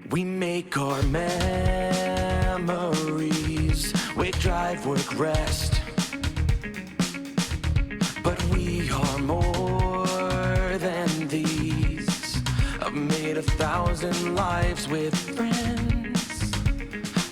We make our memories, wake, drive, work, rest. But we are more than these. I've made 1,000 lives with friends.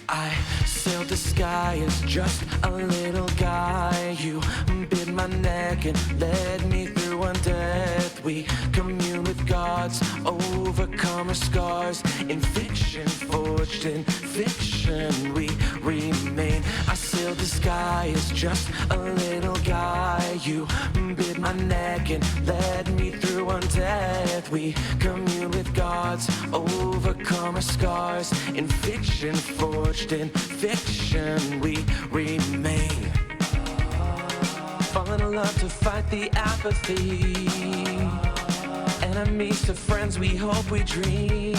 I sailed the sky as just a little guy. You bit my neck and led me through undeath. We commune with gods, overcome our scars. In fiction, forged in fiction, we remain. I sailed the sky as just a little guy. You bit my neck and led me through undeath. We commune with gods, overcome our scars. In fiction, forged in fiction, we remain. Falling in love to fight the apathy. Enemies to friends, we hope, we dream.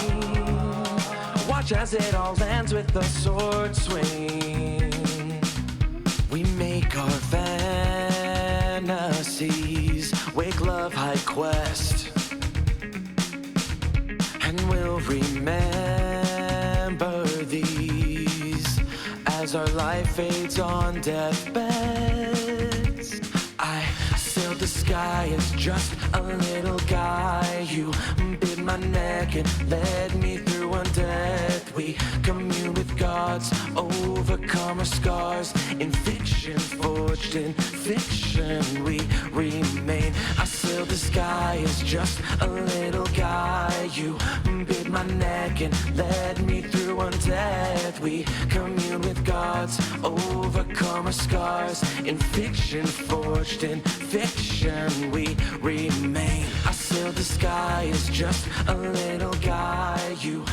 Watch as it all ends with a sword swing. We make our fantasies, wake, love, high quest. And we'll remember these as our life fades on deathbeds. I sailed the sky as just a little guy. You bit my neck and led me through undeath. We commune with gods, overcome our scars. In fiction, forged in fiction, we remain. I sailed the sky as just a little guy. You bit my neck and led me through undeath. We commune with gods, overcome our scars. In fiction, forged in fiction, we remain. I sailed the sky as just a little guy. You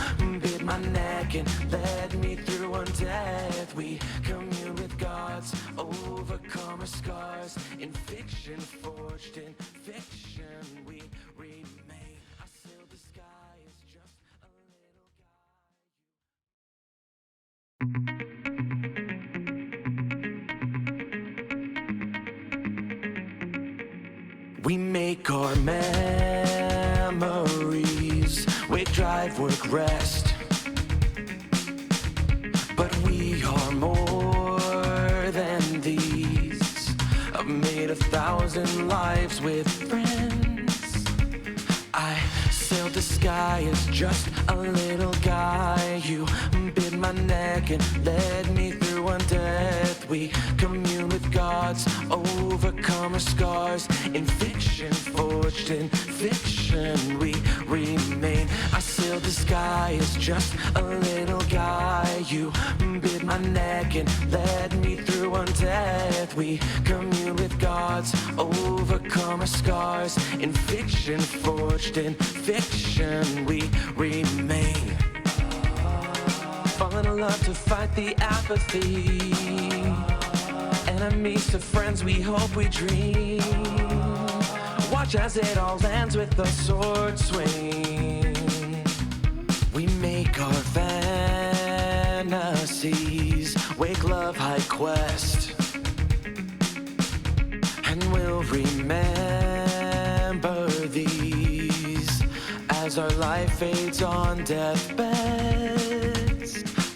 bit my neck and led me through undeath. We commune with gods, overcome our scars. In fiction, forged in fiction, we remain. I sailed the sky as just a little guy. We make our memories, wake, drive, work, rest. But we are more than these. I've made 1,000 lives with friends. I sailed the sky as just a little guy. You bit my neck and led me through undeath. We commune with gods, overcome our scars. In fiction, forged in fiction, we remain. I sailed the sky as just a little guy. You bit my neck and led me through undeath. We commune with gods, overcome our scars. In fiction, forged in fiction, we remain. Falling in love to fight the apathy. Enemies to friends, we hope, we dream. Watch as it all ends with a sword swing. We make our fantasies, wake, love, high quest. And we'll remember these as our life fades on deathbeds.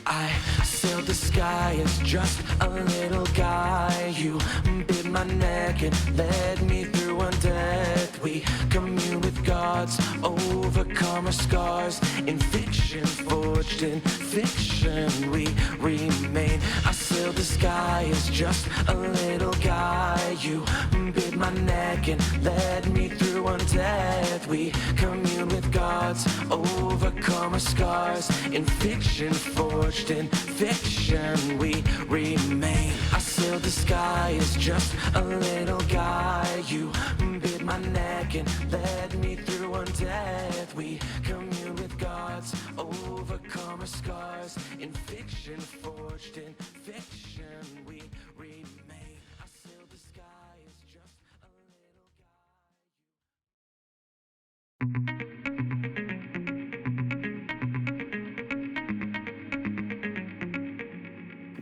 I sailed the sky as just a little guy. You bit my neck and led me through undeath. We commune with gods, overcome our scars. In fiction, forged in fiction, we remain. I sailed the sky as just a little guy. You bit my neck and led me through undeath. We commune with gods, overcome our scars. In fiction, forged in fiction, we remain. I sailed the sky as just a little guy. You bit my neck and led me through undeath. We commune with gods, overcome our scars. In fiction, forged in fiction, we remain. I sailed the sky as just a little guy.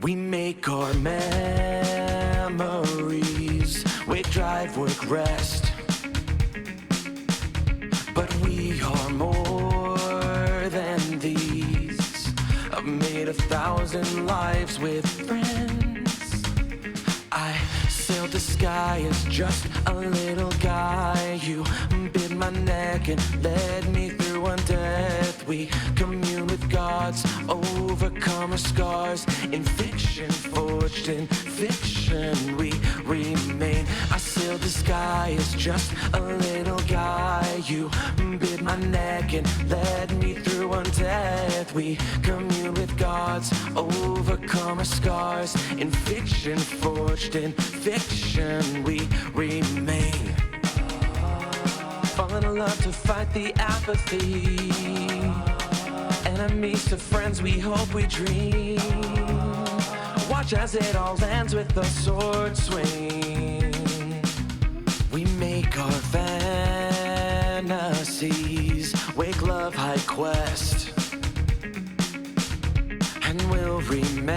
We make our memories, wake, drive, work, rest. But we are more than these. 1,000 lives with friends. I sailed the sky as just a little guy. You bit my neck and led me through undeath. We commune with gods, overcome our scars. In fiction, forged in fiction, we remain. I sailed the sky as just a little guy. You bit my neck and led me through undeath. We commune with gods, overcome our scars. In fiction, forged in fiction, we remain. Falling in love to fight the apathy. Enemies to friends, we hope, we dream. Watch as it all ends with a sword swing. We make our fantasies, wake love high quest, and we'll remember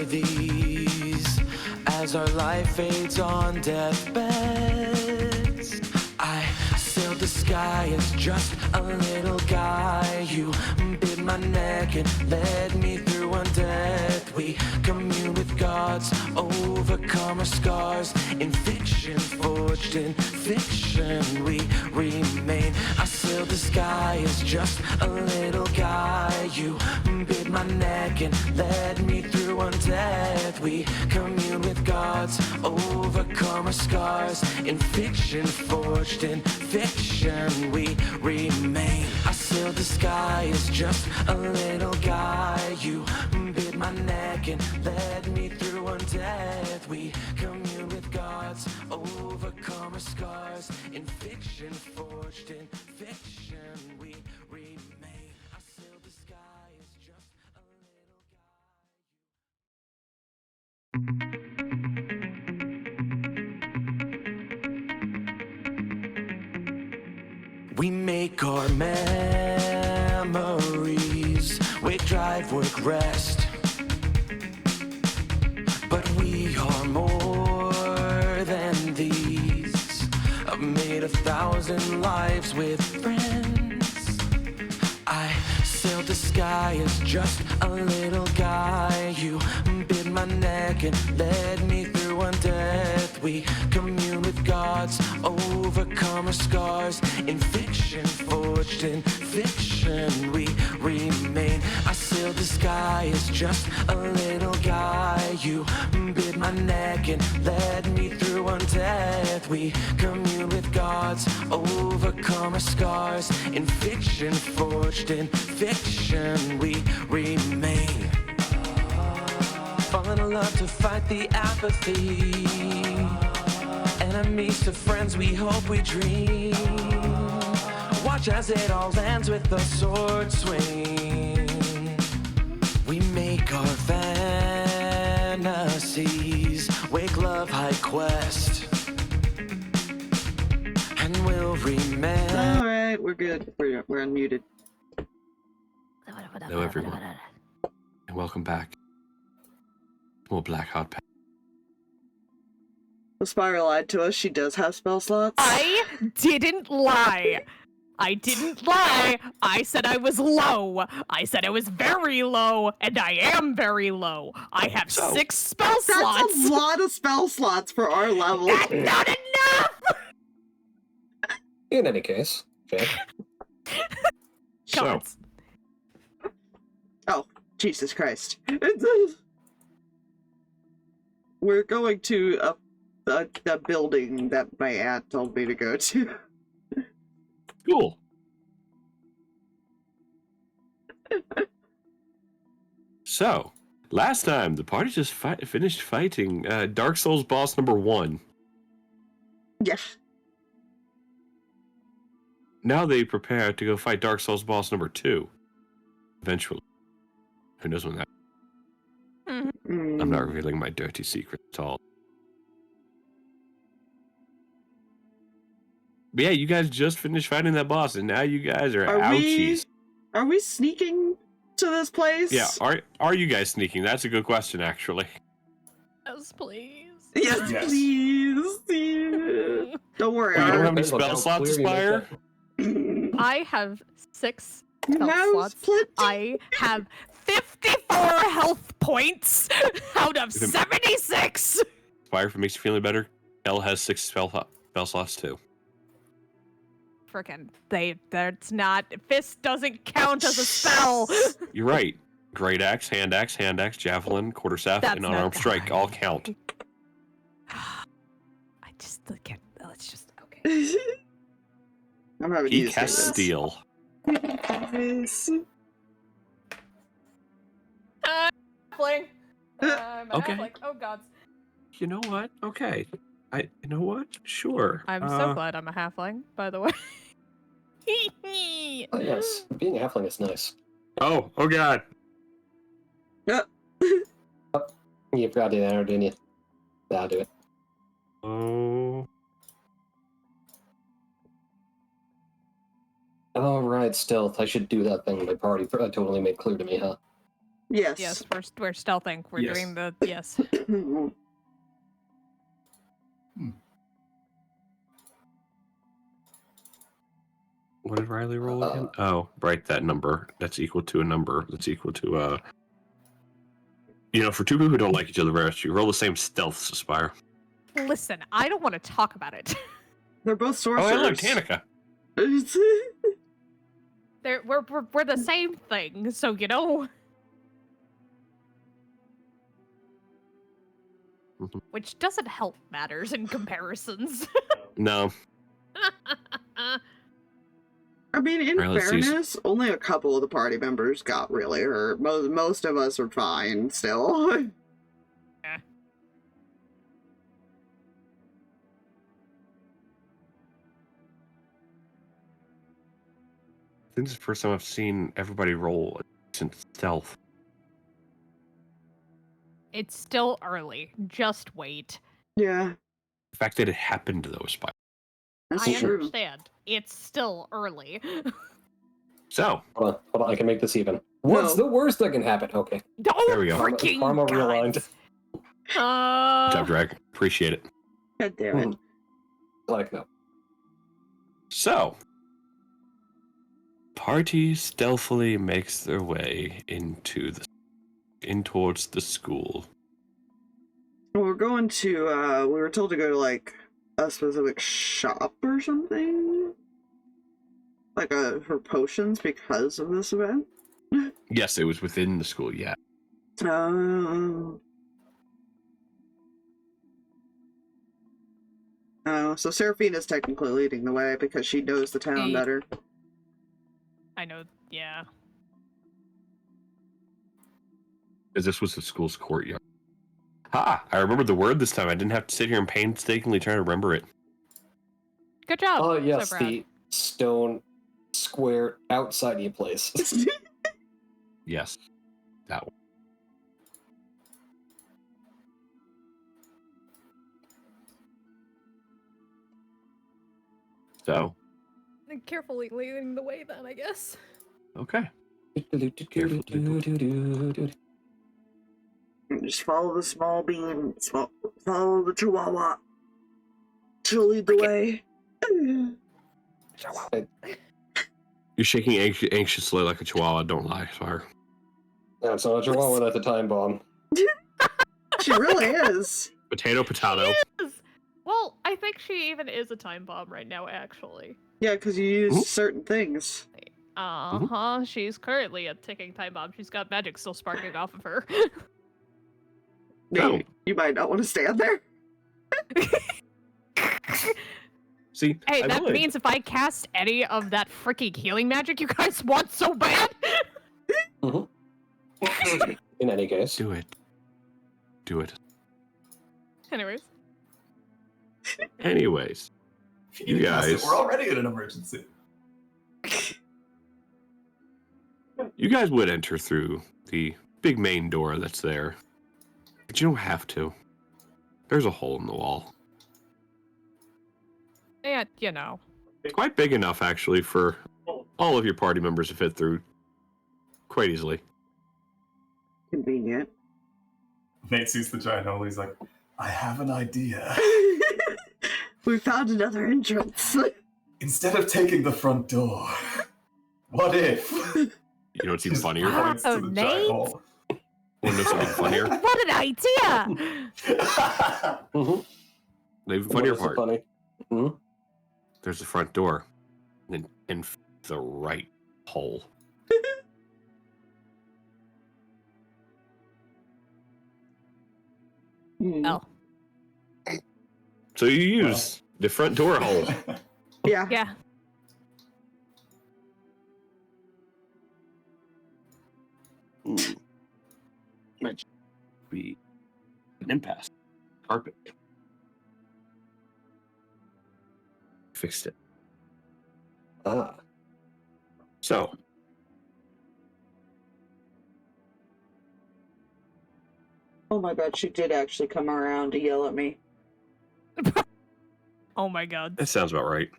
these as our life fades on deathbeds. I sailed the sky as just a little guy. You bit my neck and led me through undeath. We commune with gods, overcome our scars. In fiction, forged in fiction, we remain. I sailed the sky as just a little guy. You bit my neck and led me through undeath. We commune with gods, overcome our scars. In fiction, forged in fiction, we remain. I sailed the sky as just a little guy. You bit my neck and led me through undeath. We commune with gods, overcome our scars. In fiction, forged in fiction, we remain. I sailed the sky as just a little guy. We make our memories, wake, drive, work, rest. But we are more than these. I've made 1,000 lives with friends. I sailed the sky as just a little guy. You bit my neck and led me through undeath. We commune with gods, overcome our scars. In fiction, forged in fiction, we remain. I sailed the sky as just a little guy. You bit my neck and led me through undeath. We commune with gods, overcome our scars. In fiction, forged in fiction, we remain. Falling in love to fight the apathy. Enemies to friends, we hope, we dream. Watch as it all ends with a sword swing. We make our fantasies, wake love high quest, and we'll remember. All right, we're good. We're unmuted. Hello, everyone, and welcome back. More Blackheart. The Spiral lied to us. She does have spell slots. I didn't lie. I didn't lie. I said I was low. I said I was very low, and I am very low. I have 6 spell slots. That's a lot of spell slots for our level. That's not enough! In any case, okay. So, Oh, Jesus Christ. We're going to the building that my aunt told me to go to. cool. So, last time the party just finished fighting Dark Souls boss number 1. Yeah. Now they prepare to go fight Dark Souls boss number 2. Eventually. Who knows when that... I'm not revealing my dirty secret at all. But yeah, you guys just finished fighting that boss, and now you guys are ouchies. Are we sneaking to this place? Yeah, are you guys sneaking? That's a good question, actually. Yes, please. Yes, Yes. please. Yeah. Don't worry. Oh, you don't our- have any spell slots, Aspire? I have 6 spell Mouse slots. plenty. I have 54 health points out of 76. Spire, if it makes you feel any better, Elle has 6 spell slots too. Frickin', that's not. Fist doesn't count as a spell. You're right. Great axe, hand axe, javelin, quarterstaff, That's and not unarmed that strike all count. I just can't. Let's just okay. I'm having He used casts this. steel. Yes. Halfling. I'm a Okay. halfling. Oh god. You know what? Okay. You know what? Sure. I'm so glad I'm a halfling, by the way. Oh, yes, being a halfling is nice. Oh god. You forgot to do that, didn't you? Yeah, I'll do it. Oh. Oh, right, stealth. I should do that thing my party totally made clear to me, huh? Yes. Yes, we're stealthing. We're Yes. doing the yes. What did Riley roll again? Oh, right, that number. That's equal to a number. That's equal to for 2 people who don't like each other very much, you roll the same stealth, Spire. Listen, I don't want to talk about it. They're both Oh, sorcerers. hello, Danika. We're the same thing, so you know. Which doesn't help matters in comparisons. No. I mean, in Alright, let's see. fairness, only a couple of the party members got really hurt. Most of us are fine still. Yeah. I think this is the first time I've seen everybody roll since stealth. It's still early. Just wait. Yeah, The fact that it happened, though, Spire. that's I true. understand. It's still early. So, Hold on, I can make this even. What's the worst that can happen? Okay. Don't There we go. freaking Karma God. realigned. good job, Drag. Appreciate it. God damn it. Like, no. So, party stealthily makes their way in towards the school. Well, we're going to, we were told to go to, like, a specific shop or something? Like, for potions because of this event? Yes, it was within the school, yeah. Oh, so Seraphina's technically leading the way because she knows the town Hey. better. I know, yeah. As this was the school's courtyard. I remembered the word this time. I didn't have to sit here and painstakingly try to remember it. Good job. Oh, yes, so proud. the stone square outside your place. Yes, that one. So, Carefully leading the way then, I guess. okay. Just follow the small bean. Follow the chihuahua. She'll lead the way. You're shaking anxiously like a chihuahua. Don't lie, Spire. That's not a chihuahua, that's a time bomb. She really is. Potato. Yes! Well, I think she even is a time bomb right now, actually. Yeah, because you use Ooh. certain things. Uh-huh. She's currently a ticking time bomb. She's got magic still sparking off of her. No. You might not want to stand there. See, Hey, I that would. means if I cast any of that freaking healing magic you guys want so bad. In any case. Do it. Anyways. Anyways, you guys. We're already in an emergency. You guys would enter through the big main door that's there. But you don't have to. There's a hole in the wall. Yeah, you know. It's quite big enough, actually, for all of your party members to fit through quite easily. Convenient. Nate sees the giant hole. He's like, I have an idea. We found another entrance. Instead of taking the front door, What if? You know what's even funnier? Points to the giant Nate. hole. Want to know something funnier? What an idea! Mm-hmm. The even funnier What is so part. funny? Hmm? There's the front door, and in the right hole. Oh, So you use the front door hole. Yeah. yeah. Might be an impasse. Carpet. Fixed it. Ah. So, Oh my god, she did actually come around to yell at me. Oh my god. that sounds about right.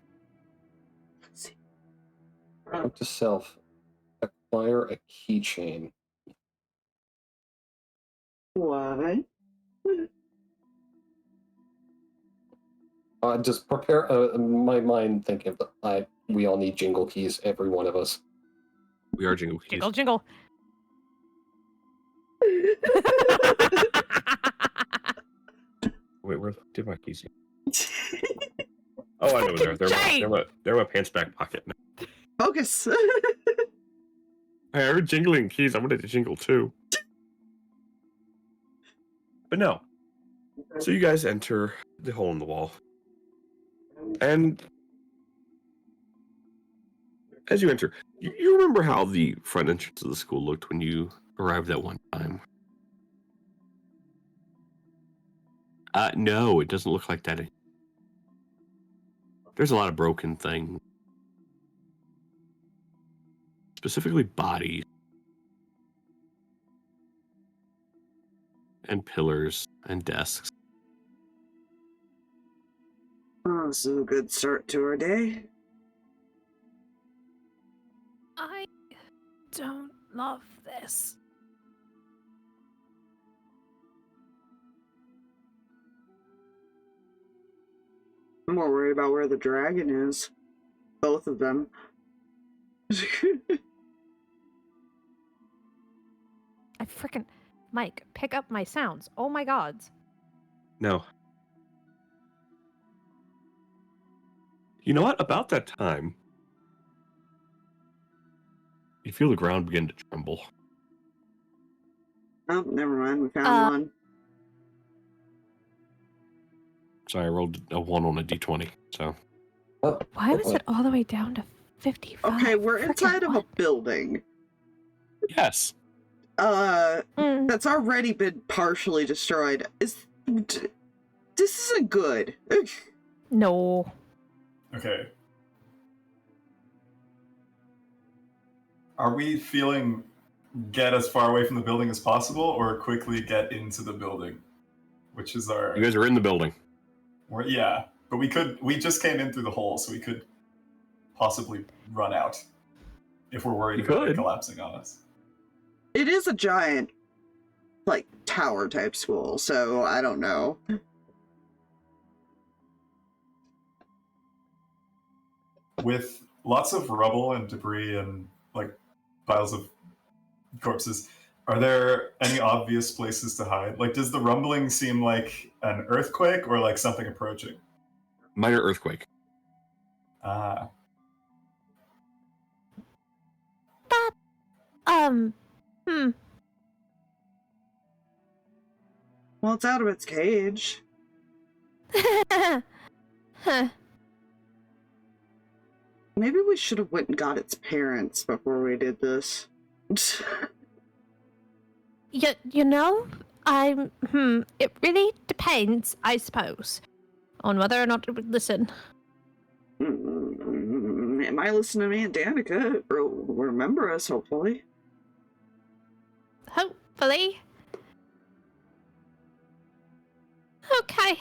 Note to self: acquire a keychain. What? Just prepare my mind thinking that we all need jingle keys, every one of us. We are jingle keys. Jingle, jingle. Wait, where did my keys? Oh, I know they're they're in my pants back pocket. Focus. I heard jingling keys. I wanted to jingle too. But no. So you guys enter the hole in the wall. And as you enter, you remember how the front entrance of the school looked when you arrived that one time? No, it doesn't look like that. There's a lot of broken things. Specifically bodies. And pillars and desks. Oh, this is a good start to our day. I don't love this. I'm more worried about where the dragon is. Both of them. I freaking Mike, pick up my sounds. Oh my god. No. You know what? About that time, you feel the ground begin to tremble. Oh, never mind. We found one. Sorry, I rolled a 1 on a d20, so... Oh, Why was it all the way down to 55? Okay, we're Frickin' inside of a what? building. Yes. That's already been partially destroyed. This isn't good. No. Okay. Are we feeling get as far away from the building as possible, or quickly get into the building? Which is our... You guys are in the building. Yeah, but we just came in through the hole, so we could possibly run out if we're worried about it collapsing on us. It is a giant, like, tower type school, so I don't know. With lots of rubble and debris and, like, piles of corpses, are there any obvious places to hide? Like, does the rumbling seem like an earthquake or like something approaching? Minor earthquake. Ah. Well, it's out of its cage. Huh. Maybe we should have went and got its parents before we did this. You know, it really depends, I suppose, on whether or not it would listen. It might listen to me and Danika. Remember us, hopefully. Hopefully. Okay.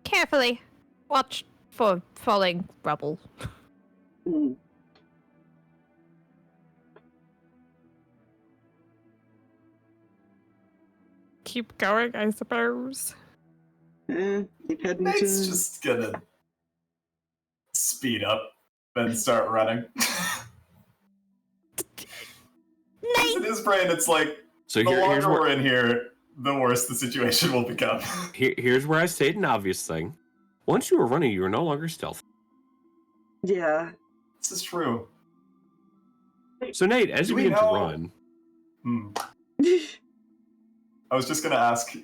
Carefully. Watch for falling rubble. Mm. Keep going, I suppose. Keep heading Nate's to... just gonna speed up and start running. Because in his brain, it's like, So the here's longer where, we're in here, the worse the situation will become. here's where I state an obvious thing. Once you were running, you were no longer stealth. Yeah. This is true. So Nate, as Do you we begin to know- run, I was just going to ask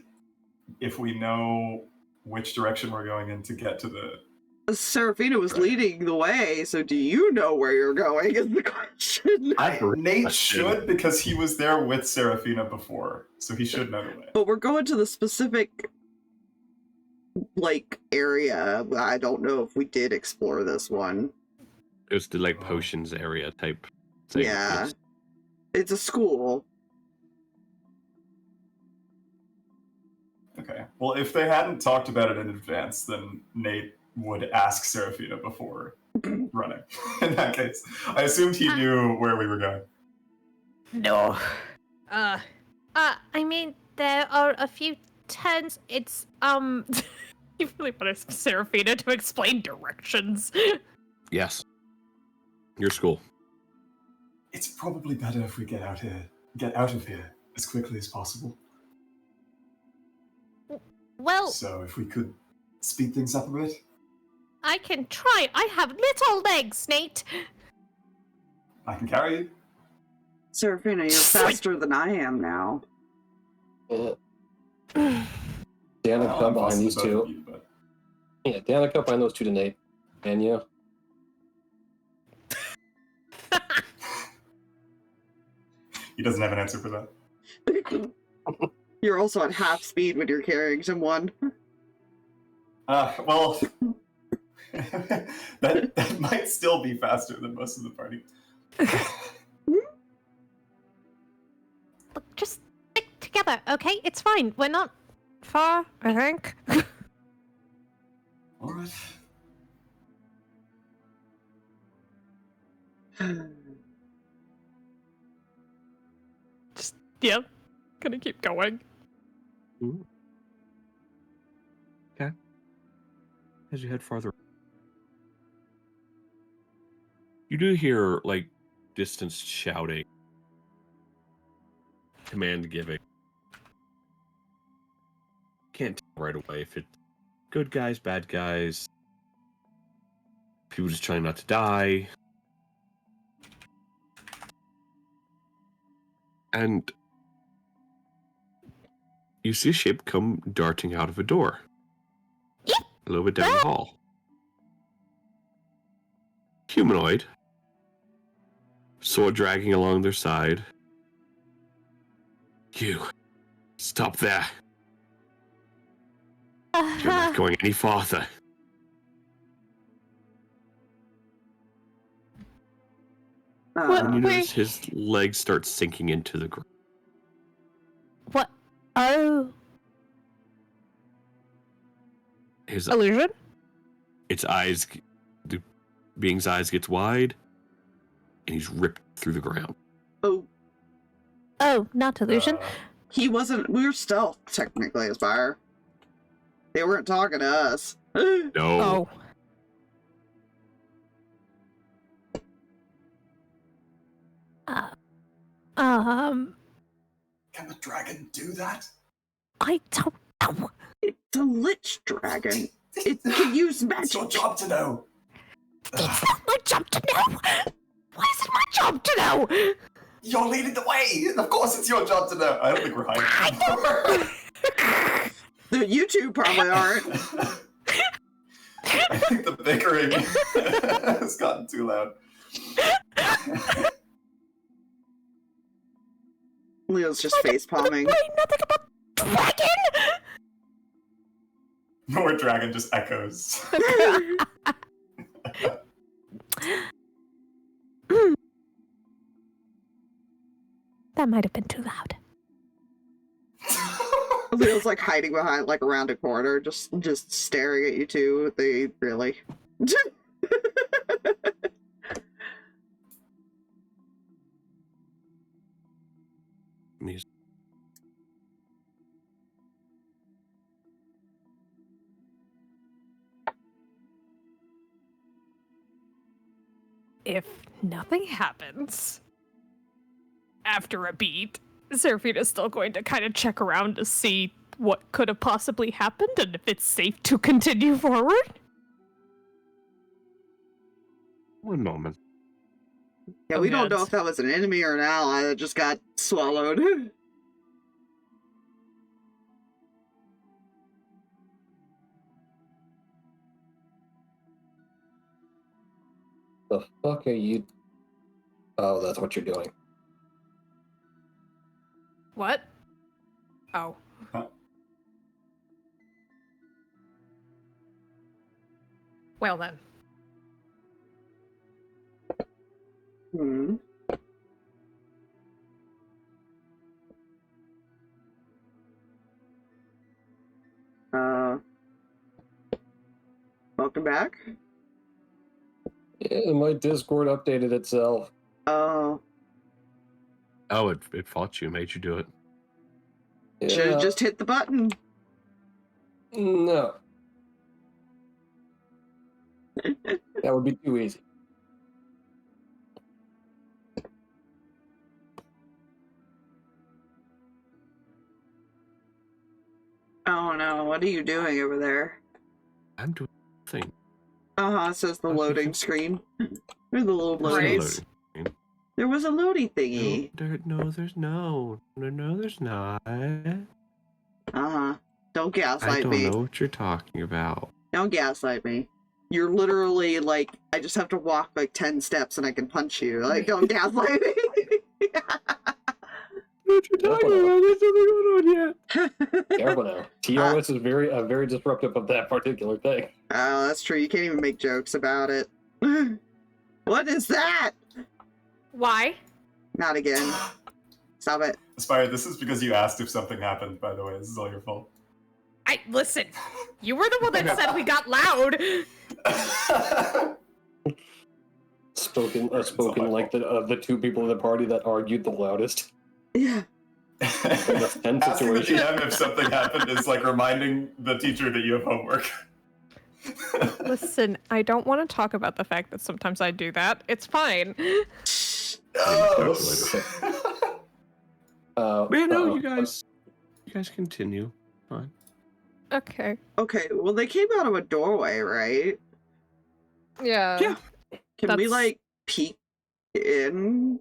if we know which direction we're going in to get to the... Seraphina was leading the way, so do you know where you're going is the question. Nate should, because he was there with Seraphina before, so he should know the way. But we're going to the specific, like, area. I don't know if we did explore this one. it was the like potions area type thing. Yeah. Yes. It's a school. Okay. Well, if they hadn't talked about it in advance, then Nate would ask Seraphina before running. In that case, I assumed he knew where we were going. No. I mean, there are a few turns. It's, you really want Seraphina to explain directions. Yes. Your school. It's probably better if we get out of here as quickly as possible. Well, So if we could speed things up a bit. I can try. I have little legs, Nate. I can carry you. Seraphina, you're faster than I am now. Yeah. Well, Danika I'm behind faster these than both two. of you, but... Yeah, Danika behind those two to Nate. And you. He doesn't have an answer for that. You're also at half speed when you're carrying someone. Well, that might still be faster than most of the party. Look, just stick together, okay? It's fine. We're not far, I think. All right. Yeah, gonna keep going. Ooh. Okay. As you head farther, you do hear like distant shouting, command giving. Can't tell right away if it's good guys, bad guys, people just trying not to die. And you see a shape come darting out of a door. A little bit down the hall. Humanoid. Sword dragging along their side. You. Stop there. You're not going any farther. And you notice his legs start sinking into the ground. What? Oh. His Illusion? its eyes, the being's eyes gets wide, and he's ripped through the ground. Oh, Oh, not illusion. he wasn't. We were stealth, technically, Aspire. They weren't talking to us. No. Oh. Can the dragon do that? I don't know. It's a lich dragon. It can use It's your magic. job to know. It's not my job to know. Why is it my job to know? You're leading the way. Of course, it's your job to know. I don't think we're hiding. You two probably aren't. I think the bickering has gotten too loud. Leo's just face palming. Wait, nothing about dragon. More dragon just echoes. That might have been too loud. Leo's like hiding behind, like around a corner, just staring at you two. They really. He's- If nothing happens, after a beat, Seraphina's still going to kind of check around to see what could have possibly happened and if it's safe to continue forward. One moment. Yeah, we don't know if that was an enemy or an ally that just got swallowed. The fuck are you? Oh, that's what you're doing. What? Oh. Huh? Well then. Hmm. Welcome back. Yeah, my Discord updated itself. Oh. Oh, it fought you, made you do it. Should Yeah, have just hit the button. no. That would be too easy. Oh no, what are you doing over there? I'm doing thing. It says the loading screen. There's the little loading. Right. There was a loading thingy. There's no, there's not. Don't I gaslight don't me. know what you're talking about. Don't gaslight me. You're literally like, I just have to walk like 10 steps and I can punch you. Like, don't gaslight me. What you're talking about? There's nothing going on yet. Careful now. TOS is very disruptive of that particular thing. Oh, that's true. You can't even make jokes about it. What is that? Why? Not again. Stop it. Aspire, this is because you asked if something happened, by the way. This is all your fault. Listen, you were the one that said we got loud. Spoken like the two people in the party that argued the loudest. Yeah. Tense Asking the situation. GM if something happened is like reminding the teacher that you have homework. Listen, I don't want to talk about the fact that sometimes I do that. It's fine. You guys continue. Fine. Okay. Okay, well, they came out of a doorway, right? Yeah. Yeah. Can we, That's- like, peek in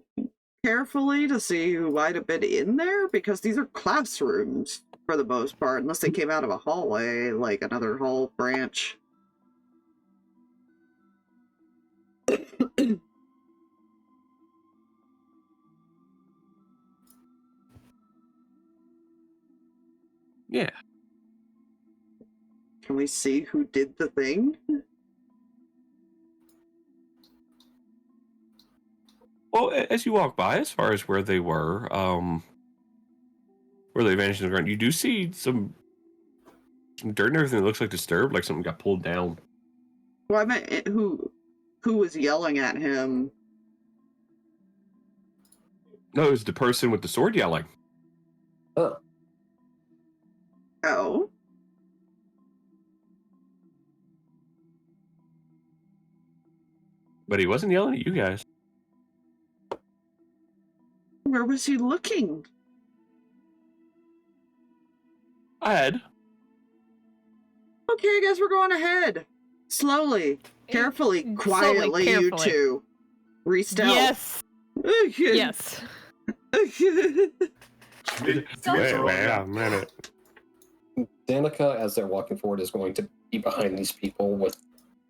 carefully to see who might have been in there? Because these are classrooms, for the most part, unless they came out of a hallway, like another hall branch. Yeah. Can we see who did the thing? Well, as you walk by, as far as where they were, where they vanished in the ground, you do see some dirt and everything that looks like disturbed, like something got pulled down. Well, I meant who was yelling at him? No, it was the person with the sword yelling. Oh. Oh. But he wasn't yelling at you guys. Where was he looking? Ahead. Okay, I guess we're going ahead. Slowly, carefully, quietly, you carefully. two. Re-stealth. Yes. Yes. Wait a minute. Danika, as they're walking forward, is going to be behind these people with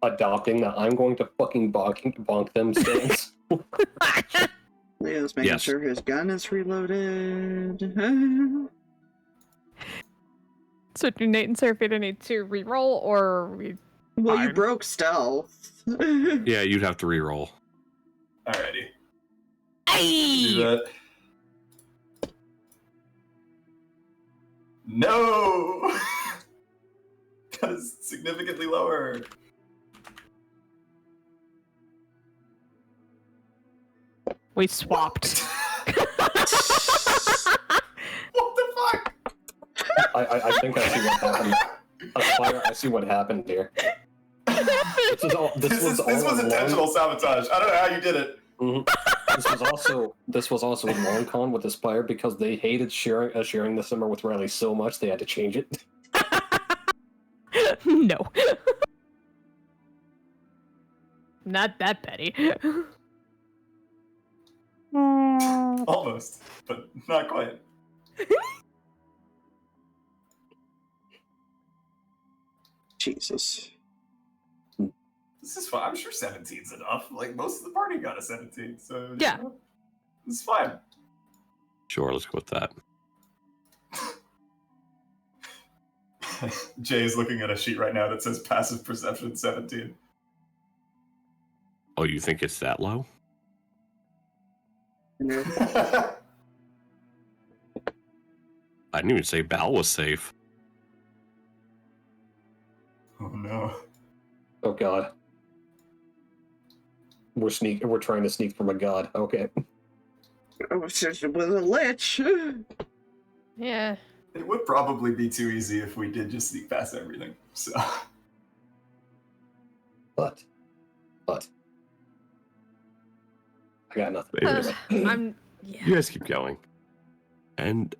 adopting that I'm going to fucking bonk them stance. Leo's making Yes. sure his gun is reloaded. So do Nate and Seraphina need to re-roll, or we... Well, you Fine. broke stealth. Yeah, you'd have to re-roll. Alrighty. Do Hey! that. No! That is significantly lower. We swapped. What the fuck? I think I see what happened. Aspire, I see what happened here. This was This was intentional sabotage. I don't know how you did it. Mhm. This was also a long con with this player because they hated sharing this number with Riley so much they had to change it. No. Not that petty. Almost, but not quite. Jesus. This is fine. I'm sure 17's enough. Like, most of the party got a 17, so... Yeah. You know, it's fine. Sure, let's go with that. Jay is looking at a sheet right now that says passive perception 17. Oh, you think it's that low? Oh I didn't even say Bal was safe. no. Oh god. We're trying to sneak from a god. Okay. I was just with a lich. Yeah. It would probably be too easy if we did just sneak past everything, so... But. I got nothing. Yeah. You guys keep going. And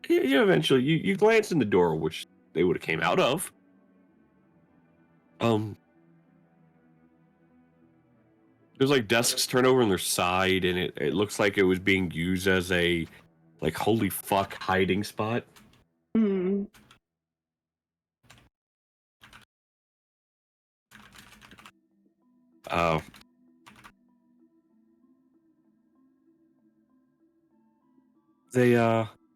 you eventually you glance in the door, which they would have came out of. There's like desks turned over on their side, and it looks like it was being used as a like holy fuck hiding spot. Hmm.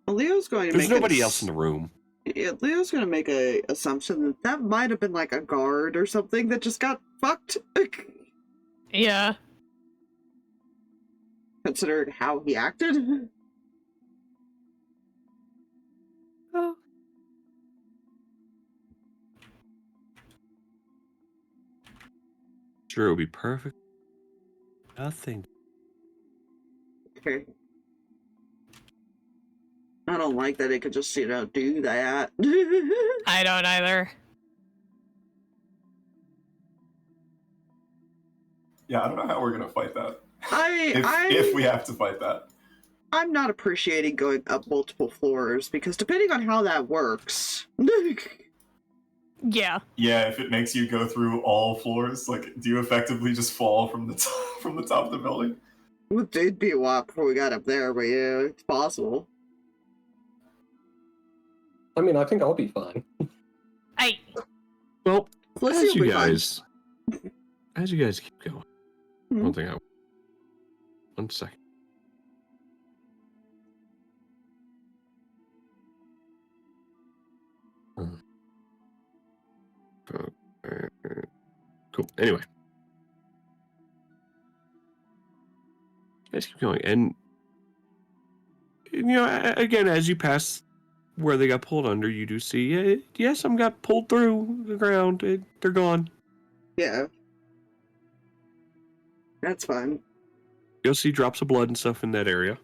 Leo's going to there's make nobody else in the room. Yeah, Leo's going to make a assumption that might have been like a guard or something that just got fucked. Yeah. Considering how he acted. Oh. Sure, it would be perfect. Nothing. Okay. I don't like that it could just, do that. I don't either. Yeah, I don't know how we're gonna fight that. If If we have to fight that. I'm not appreciating going up multiple floors, because depending on how that works... Yeah. Yeah, if it makes you go through all floors, like, do you effectively just fall from the top of the building? It'd be a while before we got up there, but yeah, it's possible. I mean, I think I'll be fine. Well, Let's as see if you we find- guys keep going. Mhm. One thing one second. Cool. Anyway, let's keep going. And again, as you pass where they got pulled under, you do see, yes, some got pulled through the ground. They're gone. Yeah. That's fine. You'll see drops of blood and stuff in that area.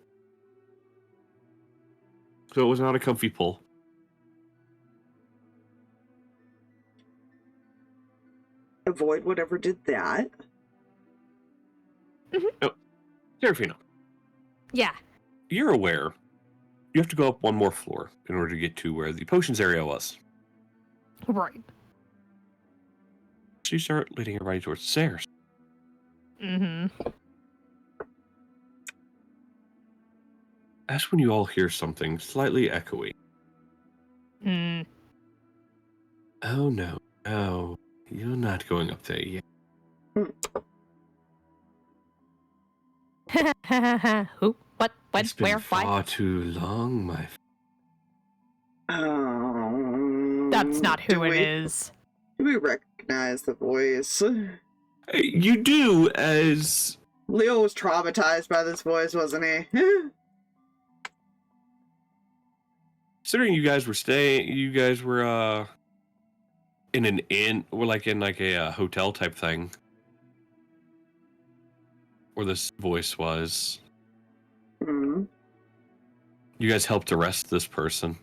So it was not a comfy pull. Avoid whatever did that. Oh, Seraphina, Yeah. you're aware you have to go up one more floor in order to get to where the potions area was. Right. So you start leading everybody towards the stairs. Mm-hmm. That's when you all hear something slightly echoey. Hmm. Oh no, you're not going up there yet. Who? What? When? It's been Where? Why? far too long, my That's not who it is. Do we recognize the voice? You do, as Leo was traumatized by this voice, wasn't he? considering you guys were in an inn, or like in like a hotel type thing, where this voice was. Hmm. You guys helped arrest this person.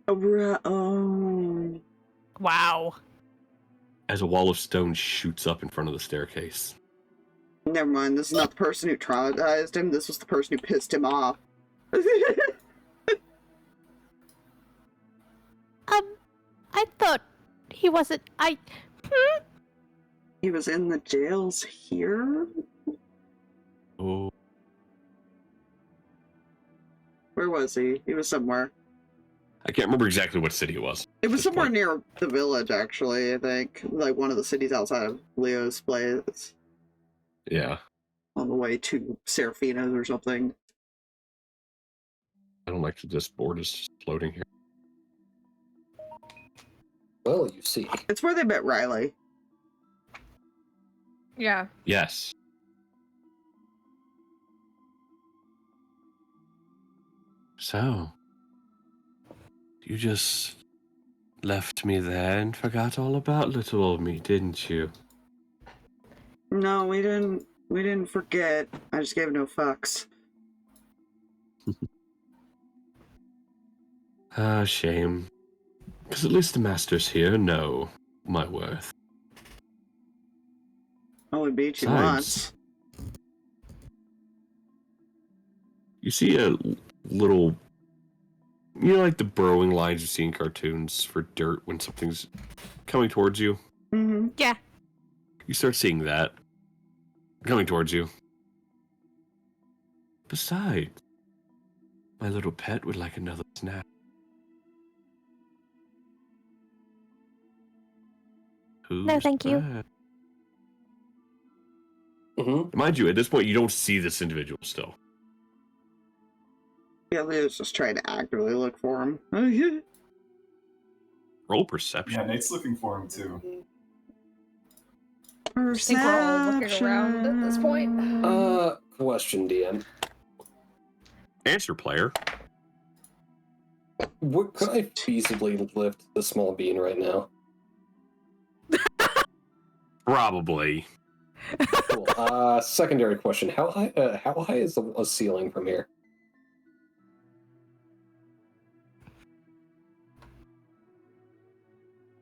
Oh. Wow. As a wall of stone shoots up in front of the staircase. Never mind, this is not the person who traumatized him, this was the person who pissed him off. I thought he wasn't. He was in the jails here? Oh. Where was he? He was somewhere. I can't remember exactly what city it was. It was This somewhere point. near the village, actually, I think. Like one of the cities outside of Leo's place. Yeah. On the way to Seraphina's or something. I don't like that this board is just floating here. Well, you see. It's where they met Riley. Yeah. Yes. So, you just left me there and forgot all about little old me, didn't you? No, we didn't forget. I just gave no fucks. Ah, shame. Because at least the masters here know my worth. Oh, we beat you Besides- once. You see a little, you know, like the burrowing lines you see in cartoons for dirt when something's coming towards you? Mm-hmm. Yeah. You start seeing that coming towards you. Besides, my little pet would like another snack. No, thank you. that? Mm-hmm. Mind you, at this point, you don't see this individual still. Yeah, Leo's just trying to actively look for him. Roll perception. Yeah, Nate's looking for him too. I think we're all looking around at this point. Question, DM. Answer, player. What could I feasibly lift the small bean right now? Probably. Cool. Secondary question: How high is the ceiling from here?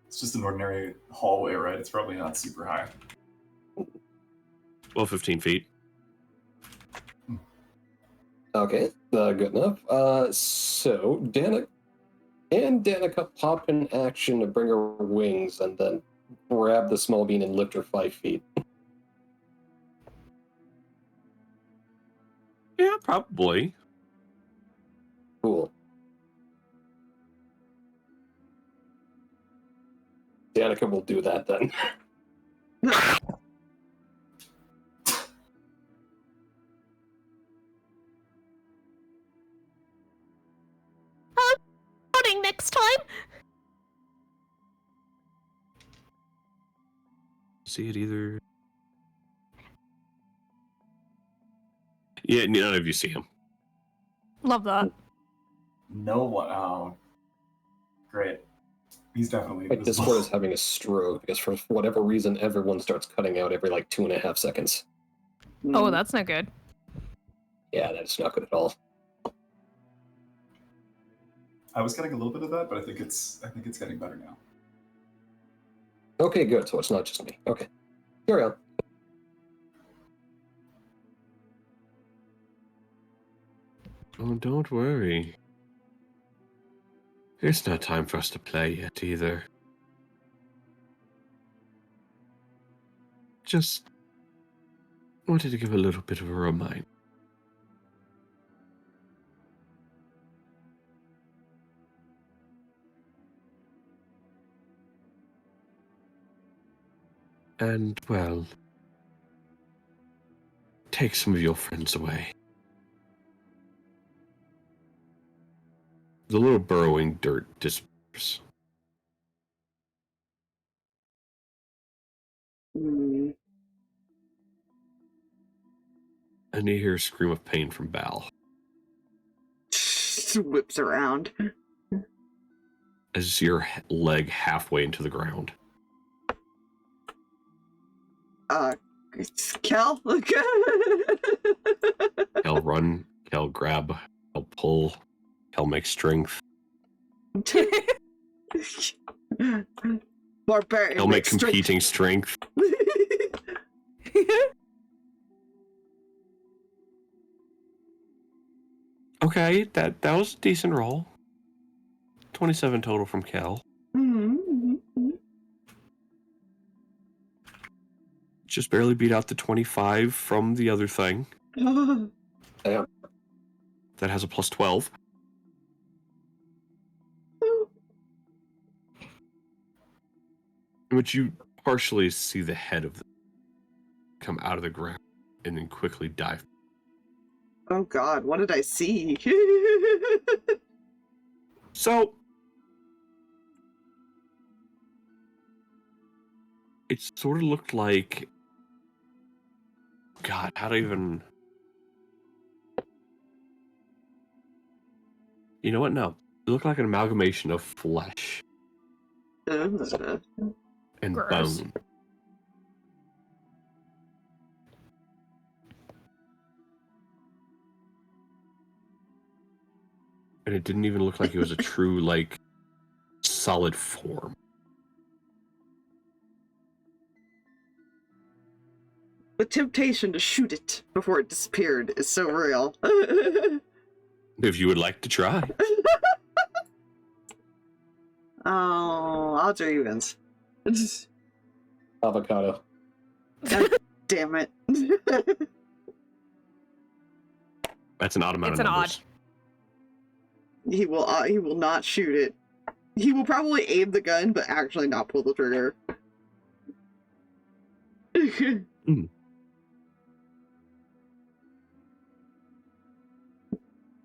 It's just an ordinary hallway, right? It's probably not super high. Well, 15 feet. Okay, good enough. So Danika pop in action to bring her wings and then grab the small bean and lift her 5 feet. Yeah, probably. Cool. Danika will do that then. Next time. See it either. Yeah, none of you see him. Love that. No one. Oh, great. He's definitely Like Discord is having a stroke because for whatever reason everyone starts cutting out every like 2.5 seconds. Oh, that's not good. Yeah, that's not good at all. I was getting a little bit of that, but I think it's getting better now. Okay, good. So it's not just me. Okay, carry on. Oh, don't worry. It's not time for us to play yet either. Just wanted to give a little bit of a reminder. And, well, take some of your friends away. The little burrowing dirt disappears. Mm. And you hear a scream of pain from Bal Whips around. as your leg halfway into the ground. It's Kel. Kel run, Kel grab, Kel pull, Kel make strength. Barbarian. Kel make competing strength. Okay, that was a decent roll. 27 total from Kel. Mm-hmm. Just barely beat out the 25 from the other thing. Damn. That has a plus 12. In which you partially see the head of them come out of the ground and then quickly dive. Oh god, what did I see? So, it sort of looked like... God, how to even... You know what? No. It looked like an amalgamation of flesh and Gross. bone. And it didn't even look like it was a true, like, solid form. The temptation to shoot it before it disappeared is so real. If you would like to try. Oh, I'll do evens. Avocado. God damn it. That's an odd amount It's of an numbers. He will not shoot it. He will probably aim the gun, but actually not pull the trigger.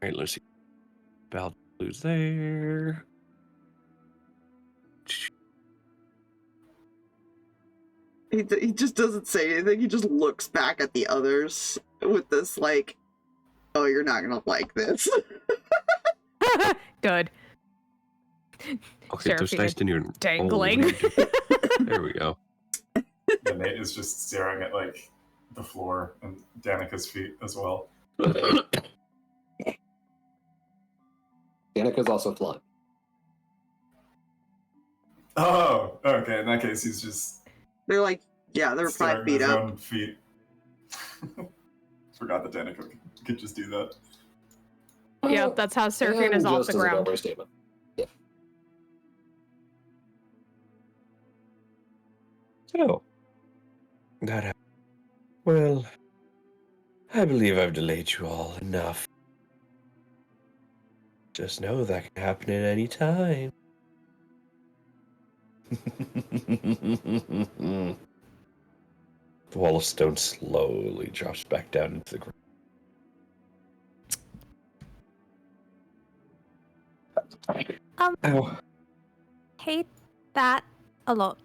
Alright, let's see. Bell blues there. He just doesn't say anything. He just looks back at the others with this, like, oh, you're not gonna like this. Good. Okay, those Seraphina dice didn't even roll. dangling. What are you doing? There we go. And Nate is just staring at like the floor and Danika's feet as well. Danika's also flying. Oh, okay. In that case, he's just They're like, yeah, they're 5 staring feet at his up. own feet. Forgot that Danika could just do that. Yeah, that's how Seraphina's And off just the as an ground. overstatement. Yeah. So, that happened. Well, I believe I've delayed you all enough. Just know that can happen at any time. The wall of stone slowly drops back down into the ground. Ow. Hate that a lot.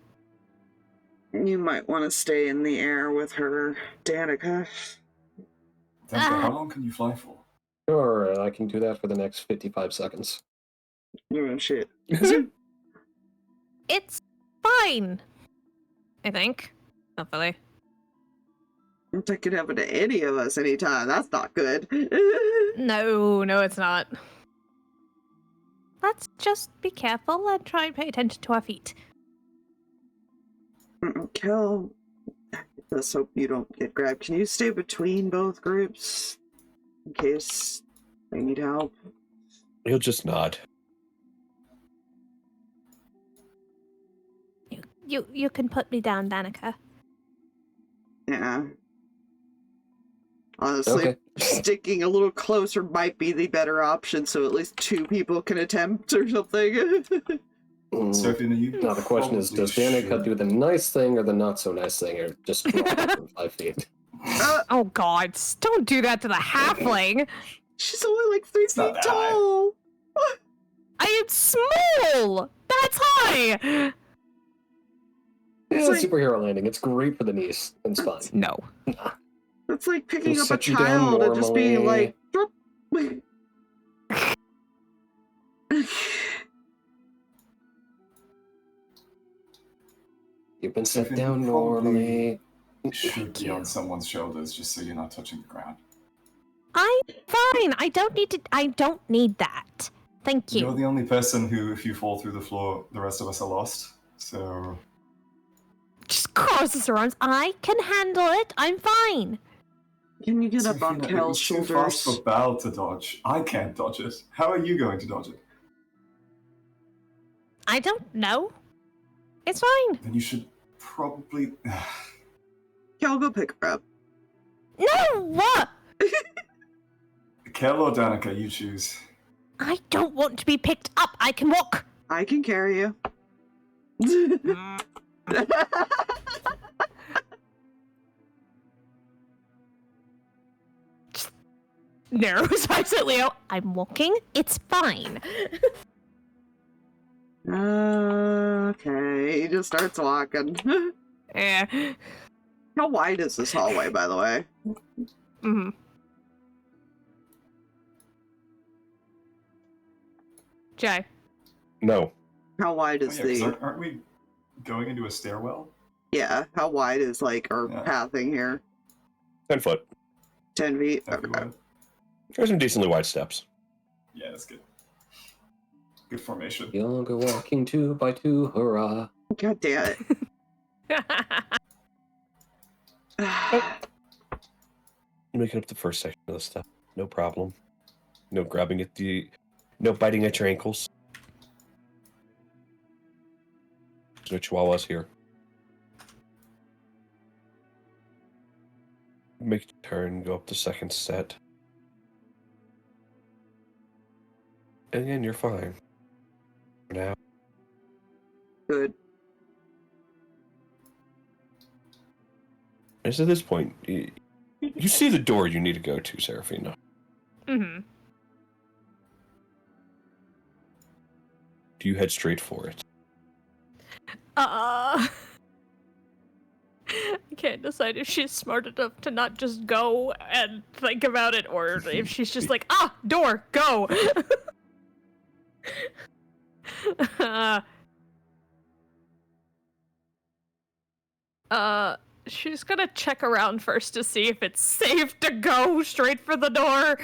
You might want to stay in the air with her, Danika. Danika, how long can you fly for? Sure, I can do that for the next 55 seconds. Oh, shit. It's fine. I think. Hopefully. That could happen to any of us anytime. That's not good. No, it's not. Let's just be careful and try and pay attention to our feet. Kel, let's hope you don't get grabbed. Can you stay between both groups in case they need help? He'll just nod. You can put me down, Danika. Yeah. Honestly, Okay. sticking a little closer might be the better option, so at least 2 people can attempt or something. Seraphina, you Now the question is, does probably Danika should- do the nice thing or the not so nice thing, or just drop from 5 feet? Oh god, don't do that to the halfling! She's only like 3 It's not feet that high. tall. I am small! That's high! Yeah, like- superhero landing. It's great for the knees. It's fine. No. It's like picking We'll up a set you down child and just being normally. like, drop. You've been set Seraphina, down you probably normally. should Thank be you. on someone's shoulders just so you're not touching the ground. I'm fine. I don't need that. Thank You're you. the only person who, if you fall through the floor, the rest of us are lost. So Just cross his arms. I can handle it. I'm fine. Can you get up on Seraphina, it Kel's was too fast shoulders? for Bal to dodge. I can't dodge it. How are you going to dodge it? I don't know. It's fine. Then you should probably... Kel, go pick her up. No! What? Kel or Danika, you choose. I don't want to be picked up. I can walk. I can carry you. Narrows eyes at Leo. I'm walking. It's fine. Okay, he just starts walking. Yeah. How wide is this hallway, by the way? Mm-hmm. Jay. No. How wide is Oh, yeah, 'cause the... aren't we going into a stairwell? Yeah, how wide is, like, our Yeah. pathing here? 10 foot. 10 feet? That'd be Okay. wide. There's some decently wide steps. Yeah, that's good. Good formation. You'll go walking 2 by 2, hurrah. God damn it. Making up the first section of the step. No problem. No grabbing at the... No biting at your ankles. There's no chihuahuas here. Make a turn, go up the second set. And again, you're fine. For now. Good. As at this point, you see the door you need to go to, Seraphina. Mm-hmm. Do you head straight for it? I can't decide if she's smart enough to not just go and think about it, or if she's just like, door, go! She's gonna check around first to see if it's safe to go straight for the door.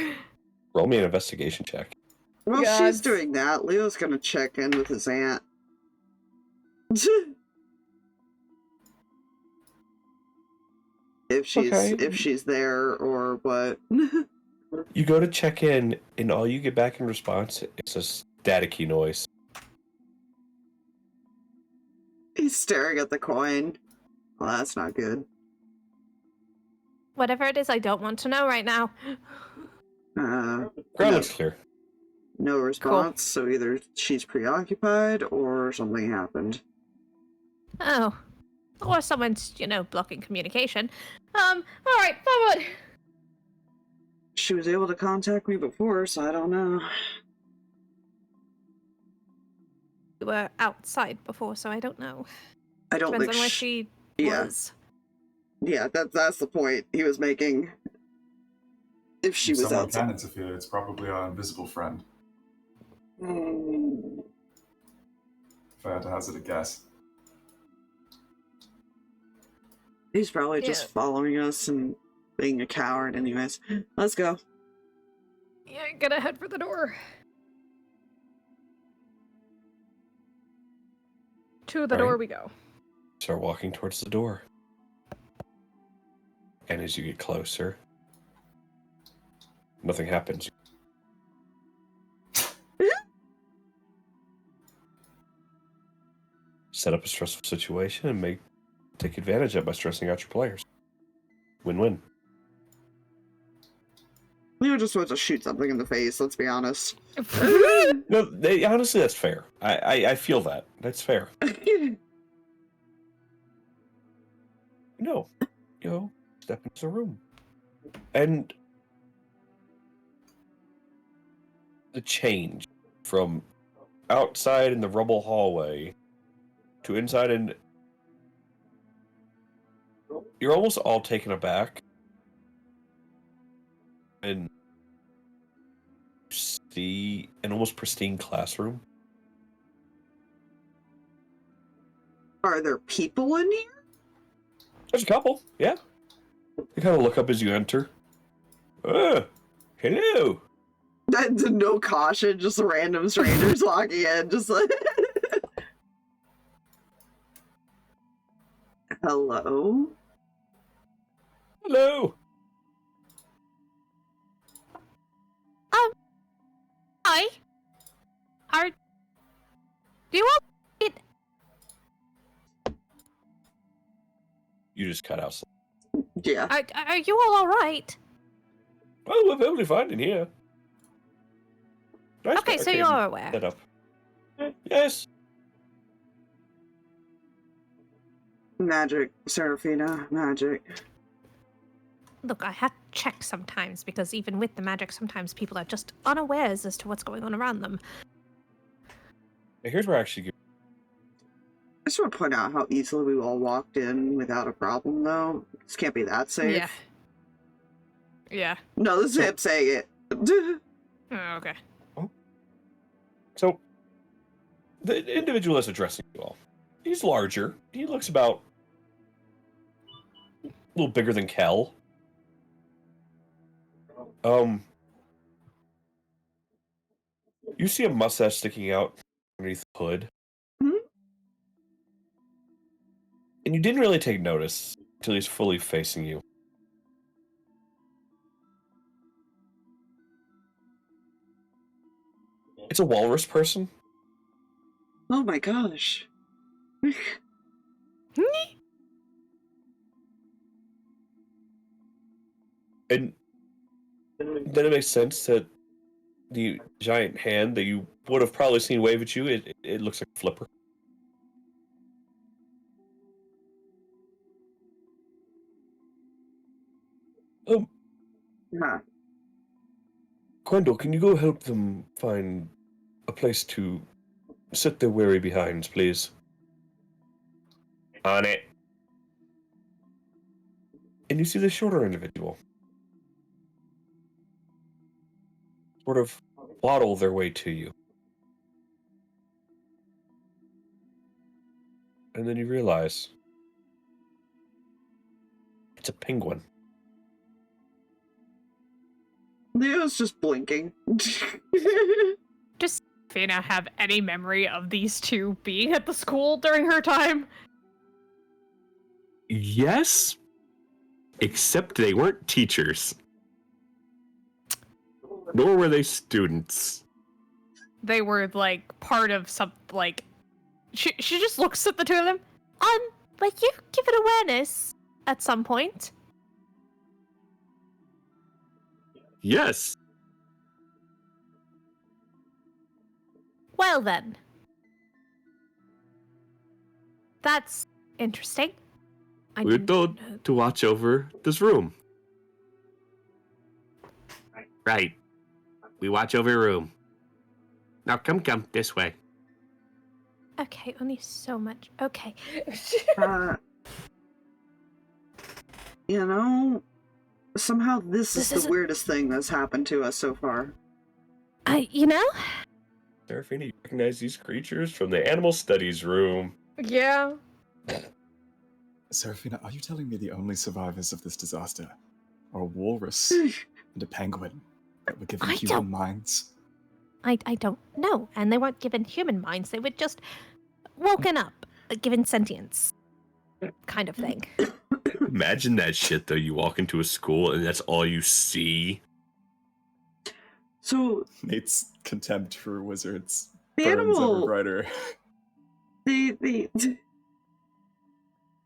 Roll me an investigation check. Well, God. she's doing that. Leo's gonna check in with his aunt. if she's there or what. You go to check in, and all you get back in response is a staticky noise. He's staring at the coin. Well, that's not good. Whatever it is, I don't want to know right now. Ground No, looks clear. no response, so either she's preoccupied or something happened. Oh. Or someone's, blocking communication. Alright, forward! She was able to contact me before, so I don't know. We were outside before, so I don't know. I don't Depends think on where she... she yeah. was. Yeah, that's the point he was making. If she If was someone outside. can interfere, it's probably our invisible friend, Mm, if I had to hazard a guess. he's probably just Yeah. following us and being a coward anyways. Let's go. Yeah, gonna head for the door. To the door Right. we go. Start walking towards the door. And as you get closer, nothing happens. Set up a stressful situation and take advantage of it by stressing out your players. Win-win. Leo just wants to shoot something in the face, let's be honest. No, honestly, that's fair. I feel that. That's fair. No. Step into the room. And the change from outside in the rubble hallway to inside, and you're almost all taken aback. And see an almost pristine classroom. Are there people in here? There's a couple, yeah. You kind of look up as you enter. Hello. No caution, just random strangers walking in, just like... Hello? Hello. Do you want it? You just cut out. Yeah. Are you all alright? Well, we're perfectly fine in here. Nice Okay, so barricade you're aware. set up. Yes. Magic, Seraphina, magic. Look, I have to check sometimes because even with the magic, sometimes people are just unawares as to what's going on around them. Here's where I actually. I just want to point out how easily we all walked in without a problem, though. This can't be that safe. Yeah. Yeah. No, this is him saying it. Oh, okay. So, the individual that's addressing you all, he's larger. He looks about a little bigger than Kel. You see a mustache sticking out underneath the hood. Hmm? And you didn't really take notice until he's fully facing you. It's a walrus person. Oh my gosh. And then it makes sense that the giant hand that you would have probably seen wave at you, it looks like a flipper. Huh. Quendel, can you go help them find a place to sit their weary behinds, please? On it. And you see the shorter individual sort of waddle their way to you. And then you realize it's a penguin. Leo's just blinking. Does Seraphina have any memory of these two being at the school during her time? Yes, except they weren't teachers. Nor were they students. They were, like, part of some, like... She just looks at the two of them. But you've given awareness at some point. Yes. Well then. That's interesting. We were told to watch over this room. Right. We watch over your room. Now come this way. Okay, only so much. Okay. You know, somehow this is the isn't- weirdest thing that's happened to us so far. You know? Seraphina, you recognize these creatures from the animal studies room. Yeah. Seraphina, are you telling me the only survivors of this disaster are a walrus and a penguin that were given I human don't- minds? I don't know. And they weren't given human minds. They were just woken up, given sentience. Kind of thing. Imagine that shit, though. You walk into a school and that's all you see. So Nate's contempt for wizards the burns animal, ever brighter. the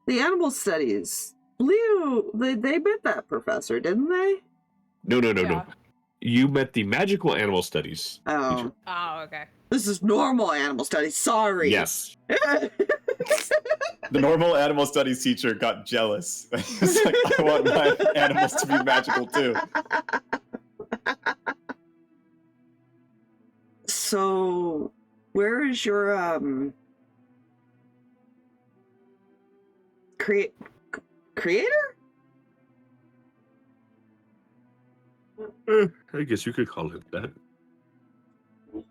animal studies. Leo, they met that professor, didn't they? No. You met the magical animal studies. Oh, teacher. Oh, okay. this is normal animal studies. Sorry. Yes. The normal animal studies teacher got jealous. He's like, I want my animals to be magical too. So, where is your creator? I guess you could call it that.